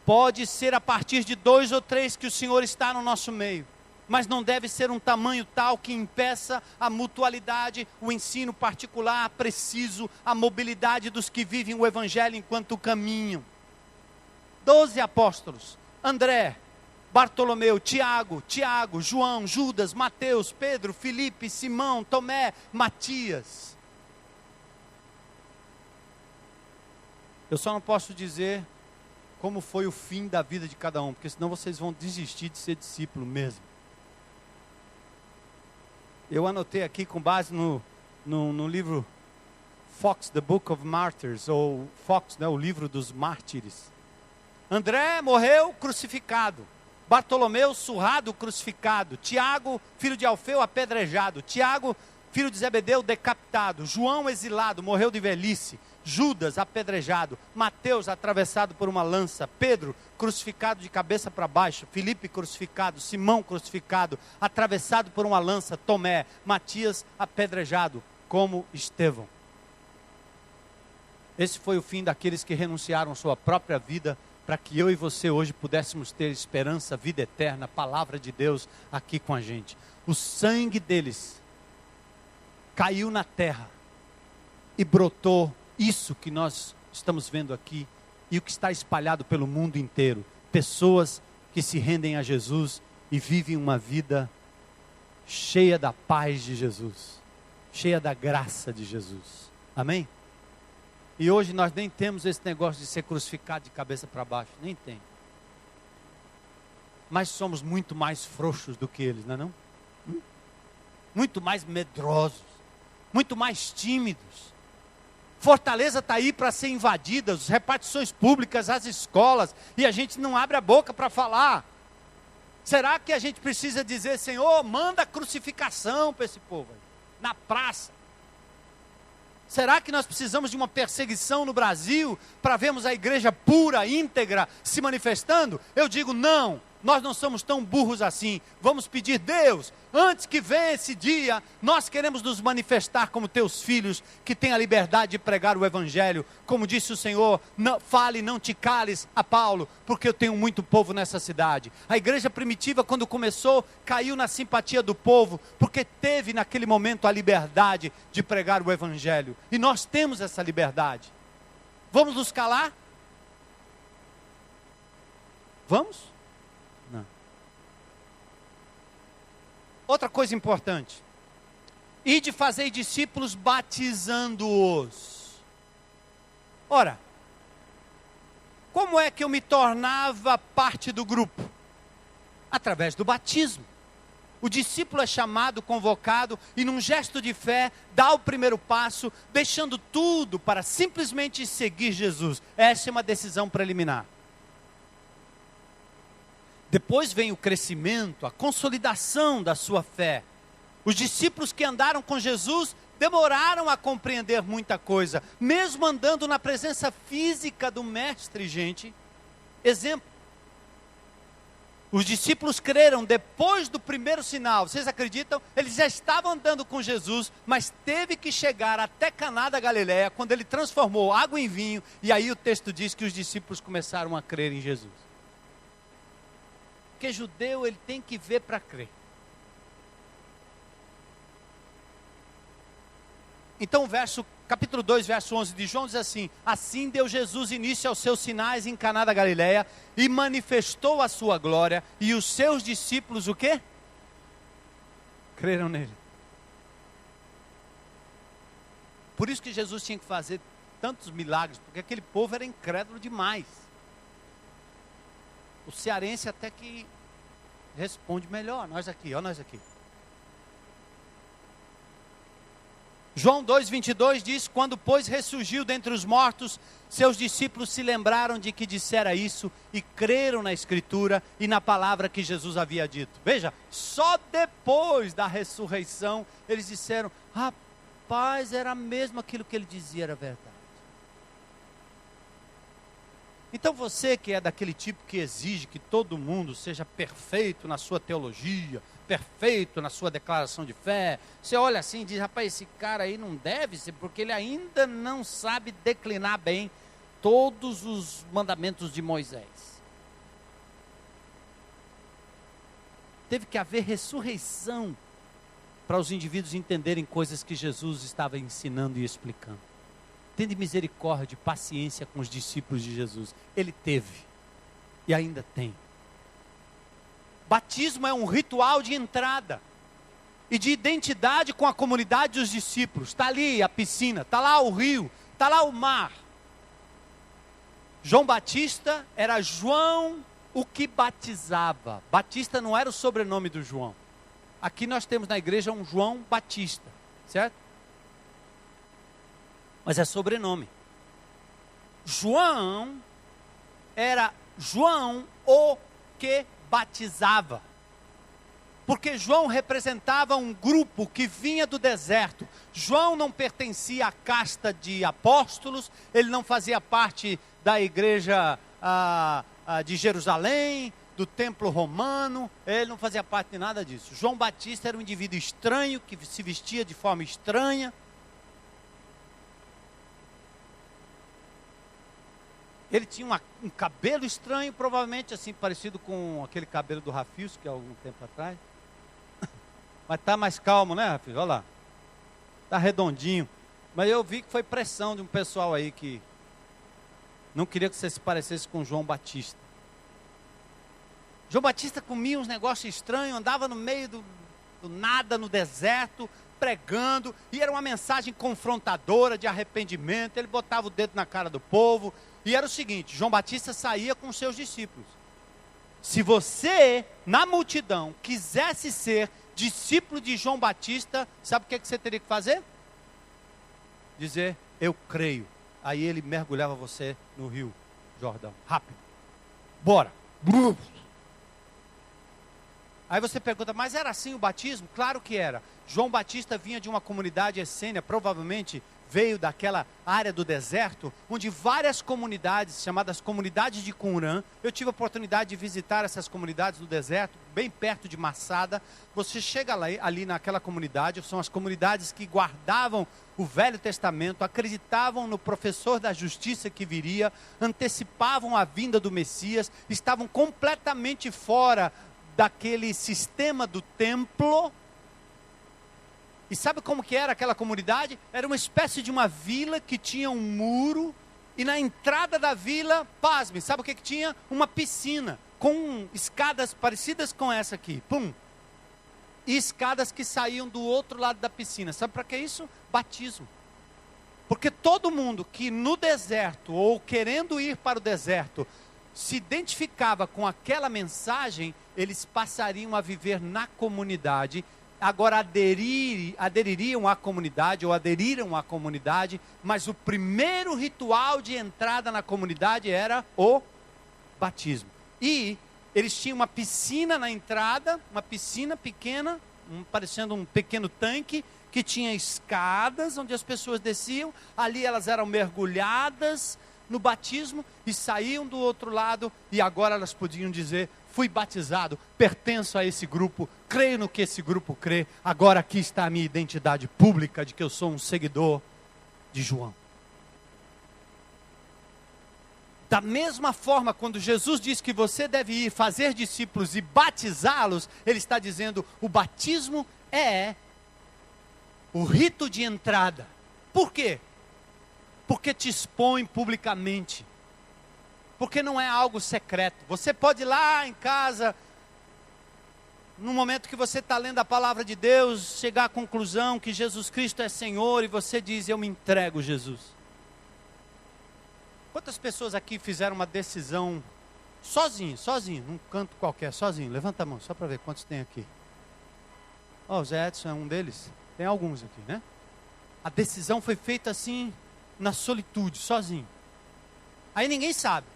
Speaker 1: Pode ser a partir de 2 ou 3 que o Senhor está no nosso meio, mas não deve ser um tamanho tal que impeça a mutualidade, o ensino particular preciso, a mobilidade dos que vivem o Evangelho enquanto caminham. 12 apóstolos, André, Bartolomeu, Tiago, João, Judas, Mateus, Pedro, Filipe, Simão, Tomé, Matias. Eu só não posso dizer como foi o fim da vida de cada um, porque senão vocês vão desistir de ser discípulo mesmo. Eu anotei aqui com base no livro Fox, The Book of Martyrs, ou Fox, né, o livro dos mártires. André morreu crucificado, Bartolomeu surrado, crucificado, Tiago, filho de Alfeu, apedrejado, Tiago, filho de Zebedeu, decapitado, João exilado, morreu de velhice, Judas apedrejado, Mateus atravessado por uma lança, Pedro crucificado de cabeça para baixo, Filipe crucificado, Simão crucificado, atravessado por uma lança, Tomé, Matias apedrejado, como Estevão. Esse foi o fim daqueles que renunciaram sua própria vida, para que eu e você hoje pudéssemos ter esperança, vida eterna, palavra de Deus aqui com a gente. O sangue deles caiu na terra e brotou isso que nós estamos vendo aqui e o que está espalhado pelo mundo inteiro. Pessoas que se rendem a Jesus e vivem uma vida cheia da paz de Jesus, cheia da graça de Jesus. Amém? E hoje nós nem temos esse negócio de ser crucificado de cabeça para baixo, nem tem. Mas somos muito mais frouxos do que eles, não é não? Muito mais medrosos, muito mais tímidos. Fortaleza está aí para ser invadida, as repartições públicas, as escolas, e a gente não abre a boca para falar. Será que a gente precisa dizer, Senhor, manda crucificação para esse povo aí, na praça? Será que nós precisamos de uma perseguição no Brasil para vermos a igreja pura, íntegra, se manifestando? Eu digo não. Nós não somos tão burros assim. Vamos pedir, Deus, antes que venha esse dia, nós queremos nos manifestar como teus filhos, que têm a liberdade de pregar o evangelho. Como disse o Senhor, não, fale, não te cales a Paulo, porque eu tenho muito povo nessa cidade. A igreja primitiva, quando começou, caiu na simpatia do povo, porque teve naquele momento a liberdade de pregar o evangelho. E nós temos essa liberdade. Vamos nos calar? Vamos? Outra coisa importante, ide fazer discípulos batizando-os. Ora, como é que eu me tornava parte do grupo? Através do batismo. O discípulo é chamado, convocado e num gesto de fé, dá o primeiro passo, deixando tudo para simplesmente seguir Jesus. Essa é uma decisão preliminar. Depois vem o crescimento, a consolidação da sua fé. Os discípulos que andaram com Jesus demoraram a compreender muita coisa, mesmo andando na presença física do Mestre, gente. Exemplo, os discípulos creram depois do primeiro sinal. Vocês acreditam? Eles já estavam andando com Jesus, mas teve que chegar até Caná da Galileia, quando ele transformou água em vinho, e aí o texto diz que os discípulos começaram a crer em Jesus. Porque judeu, ele tem que ver para crer. Então capítulo 2, verso 11 de João diz assim: assim deu Jesus início aos seus sinais em Caná da Galileia, e manifestou a sua glória, e os seus discípulos o quê? Creram nele. Por isso que Jesus tinha que fazer tantos milagres, porque aquele povo era incrédulo demais. O cearense até que responde melhor. Nós aqui, ó, nós aqui. João 2,22 diz: quando pois ressurgiu dentre os mortos, seus discípulos se lembraram de que dissera isso e creram na Escritura e na palavra que Jesus havia dito. Veja, só depois da ressurreição eles disseram: rapaz, era mesmo aquilo que ele dizia, era verdade. Então você que é daquele tipo que exige que todo mundo seja perfeito na sua teologia, perfeito na sua declaração de fé, você olha assim e diz: rapaz, esse cara aí não deve ser, porque ele ainda não sabe declinar bem todos os mandamentos de Moisés. Teve que haver ressurreição para os indivíduos entenderem coisas que Jesus estava ensinando e explicando. Tende misericórdia, paciência com os discípulos de Jesus. Ele teve e ainda tem. Batismo é um ritual de entrada e de identidade com a comunidade dos discípulos. Está ali a piscina, está lá o rio, está lá o mar. João Batista era João o que batizava. Batista não era o sobrenome do João. Aqui nós temos na igreja um João Batista, certo? Mas é sobrenome. João era João o que batizava. Porque João representava um grupo que vinha do deserto. João não pertencia à casta de apóstolos, ele não fazia parte da igreja de Jerusalém, do templo romano, ele não fazia parte de nada disso. João Batista era um indivíduo estranho, que se vestia de forma estranha. Ele tinha um cabelo estranho, provavelmente assim, parecido com aquele cabelo do Rafis, que há algum tempo atrás. Mas está mais calmo, né, Rafis? Olha lá. Está redondinho. Mas eu vi que foi pressão de um pessoal aí que não queria que você se parecesse com João Batista. João Batista comia uns negócios estranhos, andava no meio do nada, no deserto, pregando, e era uma mensagem confrontadora de arrependimento. Ele botava o dedo na cara do povo, e era o seguinte: João Batista saía com seus discípulos. Se você, na multidão, quisesse ser discípulo de João Batista, sabe o que você teria que fazer? Dizer, eu creio. Aí ele mergulhava você no Rio Jordão, rápido, bora. Aí você pergunta, mas era assim o batismo? Claro que era. João Batista vinha de uma comunidade essênia, provavelmente veio daquela área do deserto, onde várias comunidades, chamadas comunidades de Qumran, eu tive a oportunidade de visitar essas comunidades do deserto, bem perto de Massada. Você chega ali naquela comunidade, são as comunidades que guardavam o Velho Testamento, acreditavam no professor da justiça que viria, antecipavam a vinda do Messias, estavam completamente fora daquele sistema do templo. E sabe como que era aquela comunidade? Era uma espécie de uma vila que tinha um muro, e na entrada da vila, pasme, sabe o que tinha? Uma piscina, com escadas parecidas com essa aqui, pum, e escadas que saíam do outro lado da piscina. Sabe para que isso? Batismo. Porque todo mundo que no deserto, ou querendo ir para o deserto, se identificava com aquela mensagem, eles passariam a viver na comunidade. Agora adeririam à comunidade, ou aderiram à comunidade, mas o primeiro ritual de entrada na comunidade era o batismo. E eles tinham uma piscina na entrada, uma piscina pequena, parecendo um pequeno tanque, que tinha escadas onde as pessoas desciam, ali elas eram mergulhadas no batismo e saíam do outro lado, e agora elas podiam dizer, fui batizado, pertenço a esse grupo, creio no que esse grupo crê, agora aqui está a minha identidade pública de que eu sou um seguidor de João. Da mesma forma, quando Jesus diz que você deve ir fazer discípulos e batizá-los, ele está dizendo, o batismo é o rito de entrada. Por quê? Porque te expõe publicamente. Porque não é algo secreto. Você pode ir lá em casa, no momento que você está lendo a palavra de Deus, chegar à conclusão que Jesus Cristo é Senhor, e você diz, eu me entrego, Jesus. Quantas pessoas aqui fizeram uma decisão sozinho, num canto qualquer, sozinho? Levanta a mão, só para ver quantos tem aqui. Ó, o Zé Edson é um deles. Tem alguns aqui, né? A decisão foi feita assim, na solitude, sozinho. Aí ninguém sabe.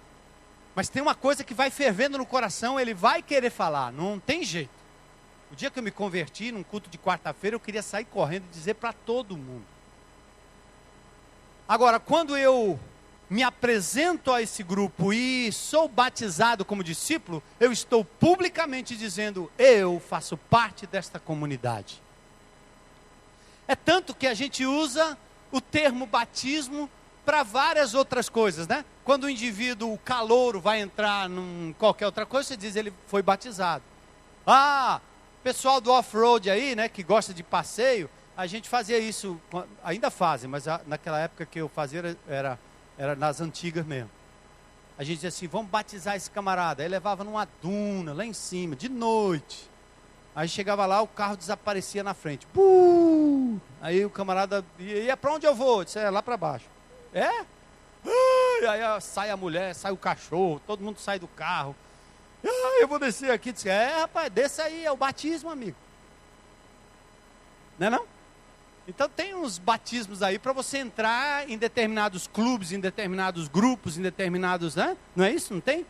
Speaker 1: Mas tem uma coisa que vai fervendo no coração, ele vai querer falar, não tem jeito. O dia que eu me converti, num culto de quarta-feira, eu queria sair correndo e dizer para todo mundo. Agora, quando eu me apresento a esse grupo e sou batizado como discípulo, eu estou publicamente dizendo, eu faço parte desta comunidade. É tanto que a gente usa o termo batismo para várias outras coisas, né? Quando o indivíduo, o calouro, vai entrar em qualquer outra coisa, você diz ele foi batizado. Ah, pessoal do off-road aí, né, que gosta de passeio, a gente fazia isso, ainda fazem, mas naquela época que eu fazia era nas antigas mesmo. A gente dizia assim, vamos batizar esse camarada. Aí levava numa duna, lá em cima, de noite. Aí chegava lá, o carro desaparecia na frente. Aí o camarada, ia para onde eu vou? Eu disse, lá para baixo. É? Aí sai a mulher, sai o cachorro, todo mundo sai do carro. Eu vou descer aqui. Disse, rapaz, desça aí, é o batismo, amigo. Não é não? Então tem uns batismos aí para você entrar em determinados clubes, em determinados grupos, em determinados, né? Não é isso? Não tem?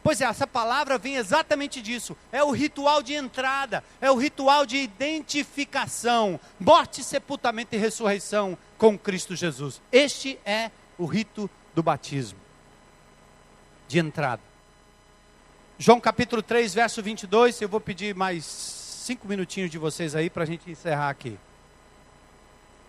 Speaker 1: Pois é, essa palavra vem exatamente disso. É o ritual de entrada, é o ritual de identificação, morte, sepultamento e ressurreição com Cristo Jesus. Este é o rito do batismo, de entrada. João capítulo 3, verso 22, eu vou pedir mais 5 minutinhos de vocês aí para a gente encerrar aqui.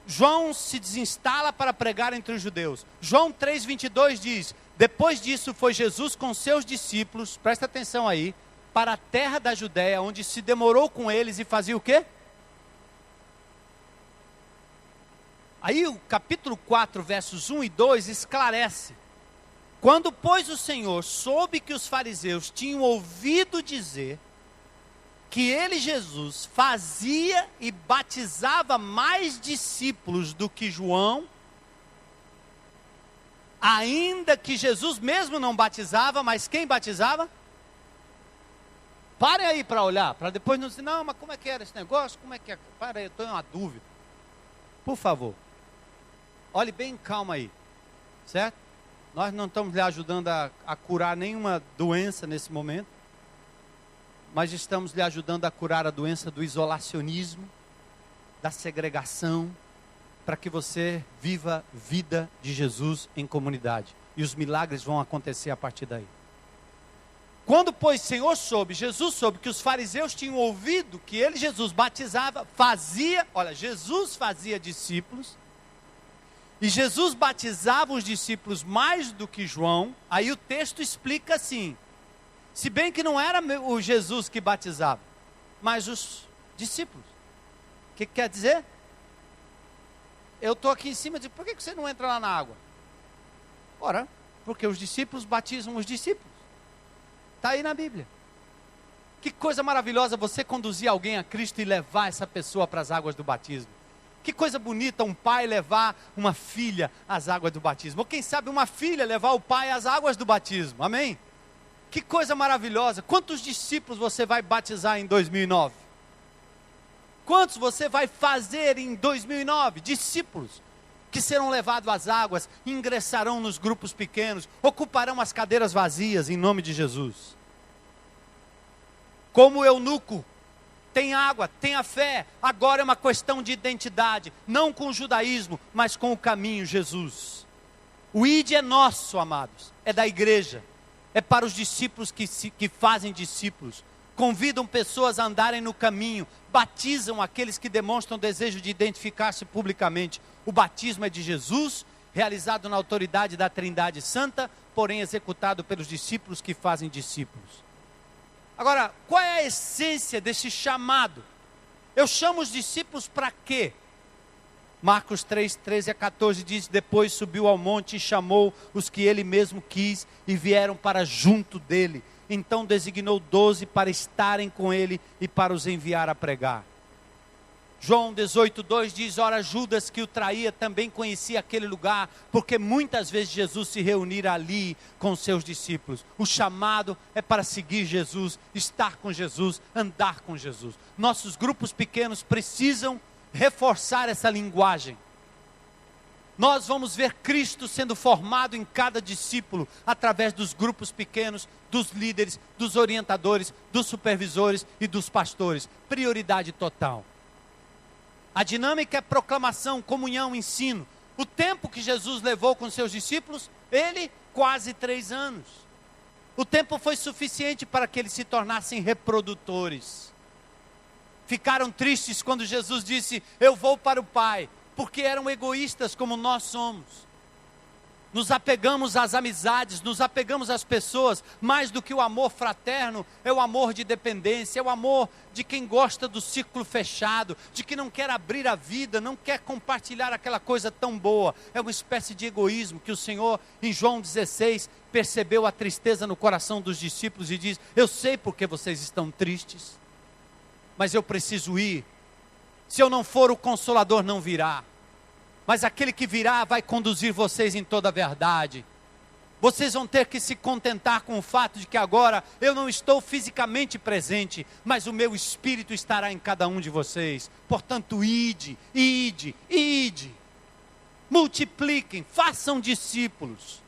Speaker 1: João se desinstala para pregar entre os judeus. João 3,22 diz, depois disso foi Jesus com seus discípulos, presta atenção aí, para a terra da Judéia, onde se demorou com eles e fazia o quê? Aí o capítulo 4, versos 1 e 2 esclarece. Quando, pois, o Senhor soube que os fariseus tinham ouvido dizer que ele, Jesus, fazia e batizava mais discípulos do que João, ainda que Jesus mesmo não batizava, mas quem batizava? Parem aí para olhar, para depois não dizer, não, mas como é que era esse negócio? Como é que é? Para aí, eu estou em uma dúvida. Por favor, olhe bem calma aí, certo? Nós não estamos lhe ajudando a curar nenhuma doença nesse momento, mas estamos lhe ajudando a curar a doença do isolacionismo, da segregação, para que você viva vida de Jesus em comunidade. E os milagres vão acontecer a partir daí. Quando, pois, Jesus soube que os fariseus tinham ouvido que ele, Jesus, batizava, Jesus fazia discípulos, e Jesus batizava os discípulos mais do que João, aí o texto explica assim, se bem que não era o Jesus que batizava, mas os discípulos. O que quer dizer? Eu estou aqui em cima e digo, por que você não entra lá na água? Ora, porque os discípulos batizam os discípulos. Está aí na Bíblia. Que coisa maravilhosa você conduzir alguém a Cristo e levar essa pessoa para as águas do batismo. Que coisa bonita um pai levar uma filha às águas do batismo. Ou quem sabe uma filha levar o pai às águas do batismo. Amém? Que coisa maravilhosa. Quantos discípulos você vai batizar em 2009? Quantos você vai fazer em 2009? Discípulos que serão levados às águas, ingressarão nos grupos pequenos, ocuparão as cadeiras vazias em nome de Jesus. Como o eunuco, tem água, tem a fé, agora é uma questão de identidade, não com o judaísmo, mas com o caminho Jesus. O ID é nosso, amados, é da igreja, é para os discípulos que fazem discípulos, convidam pessoas a andarem no caminho, batizam aqueles que demonstram desejo de identificar-se publicamente. O batismo é de Jesus, realizado na autoridade da Trindade Santa, porém executado pelos discípulos que fazem discípulos. Agora, qual é a essência desse chamado? Eu chamo os discípulos para quê? Marcos 3, 13 a 14 diz, depois subiu ao monte e chamou os que ele mesmo quis e vieram para junto dele. Então designou 12 para estarem com ele e para os enviar a pregar. João 18, 2 diz, ora Judas que o traía também conhecia aquele lugar, porque muitas vezes Jesus se reunira ali com seus discípulos. O chamado é para seguir Jesus, estar com Jesus, andar com Jesus. Nossos grupos pequenos precisam reforçar essa linguagem. Nós vamos ver Cristo sendo formado em cada discípulo, através dos grupos pequenos, dos líderes, dos orientadores, dos supervisores e dos pastores. Prioridade total. A dinâmica é proclamação, comunhão, ensino. O tempo que Jesus levou com seus discípulos, ele quase 3 anos. O tempo foi suficiente para que eles se tornassem reprodutores. Ficaram tristes quando Jesus disse, eu vou para o Pai, porque eram egoístas como nós somos. Nos apegamos às amizades, nos apegamos às pessoas, mais do que o amor fraterno, é o amor de dependência, é o amor de quem gosta do círculo fechado, de que não quer abrir a vida, não quer compartilhar aquela coisa tão boa. É uma espécie de egoísmo que o Senhor, em João 16, percebeu a tristeza no coração dos discípulos e diz, eu sei porque vocês estão tristes, mas eu preciso ir. Se eu não for, o Consolador não virá. Mas aquele que virá vai conduzir vocês em toda a verdade. Vocês vão ter que se contentar com o fato de que agora eu não estou fisicamente presente, mas o meu Espírito estará em cada um de vocês. Portanto, ide. Multipliquem, façam discípulos.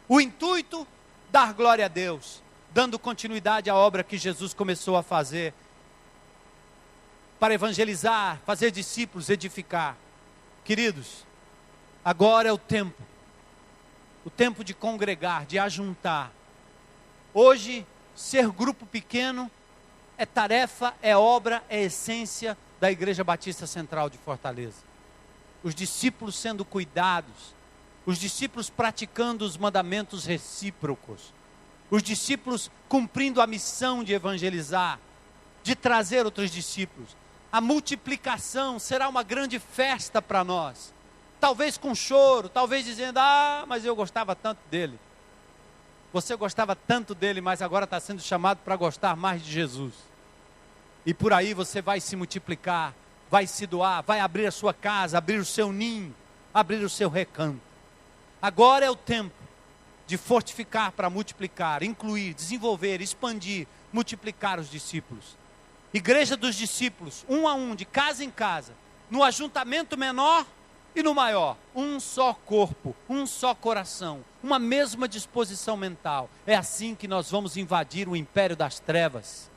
Speaker 1: O intuito, dar glória a Deus, dando continuidade à obra que Jesus começou a fazer, para evangelizar, fazer discípulos, edificar. Queridos, agora é o tempo de congregar, de ajuntar. Hoje, ser grupo pequeno é tarefa, é obra, é essência da Igreja Batista Central de Fortaleza. Os discípulos sendo cuidados, os discípulos praticando os mandamentos recíprocos, os discípulos cumprindo a missão de evangelizar, de trazer outros discípulos. A multiplicação será uma grande festa para nós. Talvez com choro, talvez dizendo, mas eu gostava tanto dele. Você gostava tanto dele, mas agora está sendo chamado para gostar mais de Jesus. E por aí você vai se multiplicar, vai se doar, vai abrir a sua casa, abrir o seu ninho, abrir o seu recanto. Agora é o tempo de fortificar para multiplicar, incluir, desenvolver, expandir, multiplicar os discípulos. Igreja dos discípulos, um a um, de casa em casa, no ajuntamento menor e no maior, um só corpo, um só coração, uma mesma disposição mental. É assim que nós vamos invadir o império das trevas.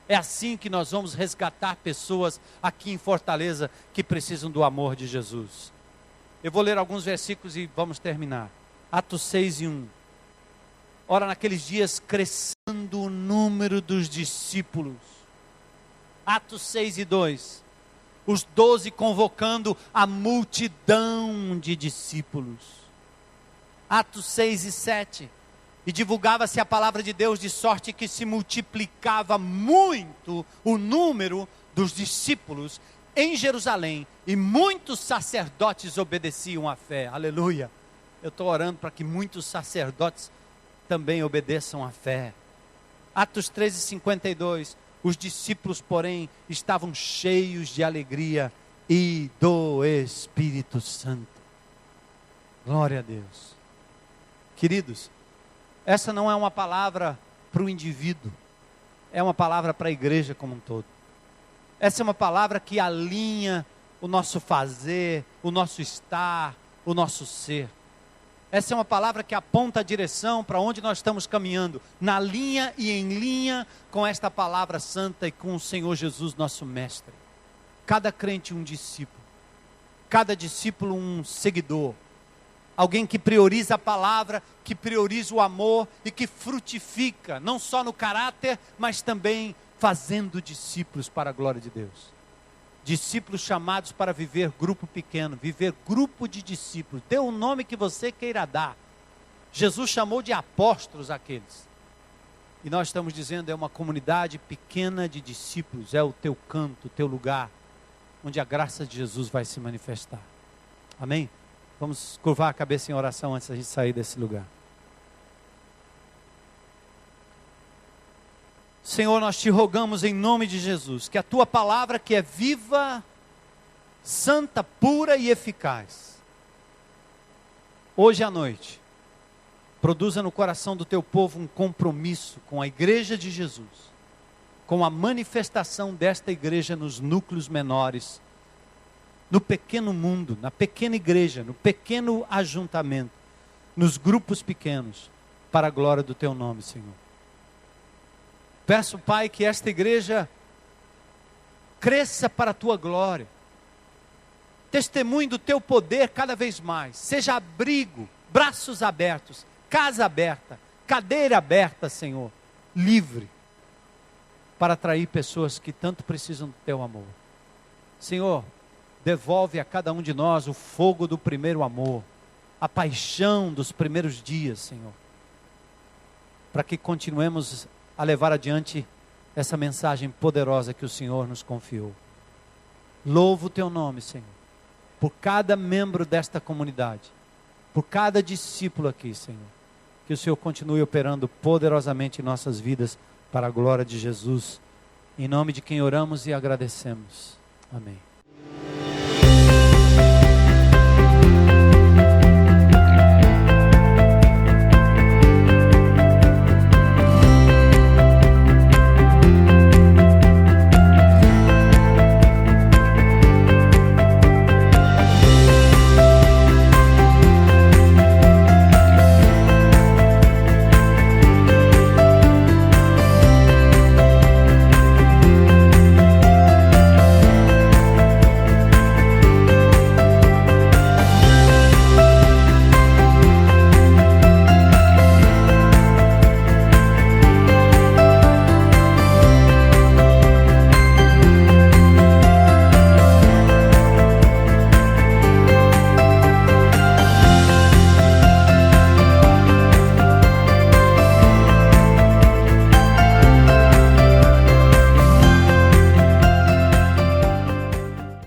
Speaker 1: É assim que nós vamos resgatar pessoas aqui em Fortaleza que precisam do amor de Jesus. Eu vou ler alguns versículos e vamos terminar. Atos 6:1. Ora, naqueles dias crescendo o número dos discípulos. Atos 6:2. Os 12 convocando a multidão de discípulos. Atos 6:7. E divulgava-se a palavra de Deus de sorte que se multiplicava muito o número dos discípulos em Jerusalém. E muitos sacerdotes obedeciam à fé. Aleluia. Eu estou orando para que muitos sacerdotes também obedeçam à fé. Atos 13:52. Os discípulos, porém, estavam cheios de alegria e do Espírito Santo. Glória a Deus. Queridos, essa não é uma palavra para o indivíduo, é uma palavra para a igreja como um todo. Essa é uma palavra que alinha o nosso fazer, o nosso estar, o nosso ser. Essa é uma palavra que aponta a direção para onde nós estamos caminhando, na linha e em linha com esta palavra santa e com o Senhor Jesus, nosso mestre. Cada crente um discípulo, cada discípulo um seguidor, alguém que prioriza a palavra, que prioriza o amor e que frutifica, não só no caráter, mas também fazendo discípulos para a glória de Deus. Discípulos chamados para viver grupo pequeno, viver grupo de discípulos. Dê o nome que você queira dar. Jesus chamou de apóstolos aqueles. E nós estamos dizendo, é uma comunidade pequena de discípulos, é o teu canto, o teu lugar, onde a graça de Jesus vai se manifestar. Amém? Vamos curvar a cabeça em oração antes da gente sair desse lugar. Senhor, nós te rogamos em nome de Jesus, que a tua palavra que é viva, santa, pura e eficaz, hoje à noite, produza no coração do teu povo um compromisso com a igreja de Jesus, com a manifestação desta igreja nos núcleos menores, no pequeno mundo, na pequena igreja, no pequeno ajuntamento, nos grupos pequenos, para a glória do teu nome, Senhor. Peço, Pai, que esta igreja cresça para a tua glória, testemunhe do teu poder cada vez mais, seja abrigo, braços abertos, casa aberta, cadeira aberta, Senhor, livre, para atrair pessoas que tanto precisam do teu amor. Senhor, devolve a cada um de nós o fogo do primeiro amor, a paixão dos primeiros dias, Senhor, para que continuemos a levar adiante essa mensagem poderosa que o Senhor nos confiou. Louvo o teu nome, Senhor, por cada membro desta comunidade, por cada discípulo aqui, Senhor, que o Senhor continue operando poderosamente em nossas vidas, para a glória de Jesus, em nome de quem oramos e agradecemos. Amém.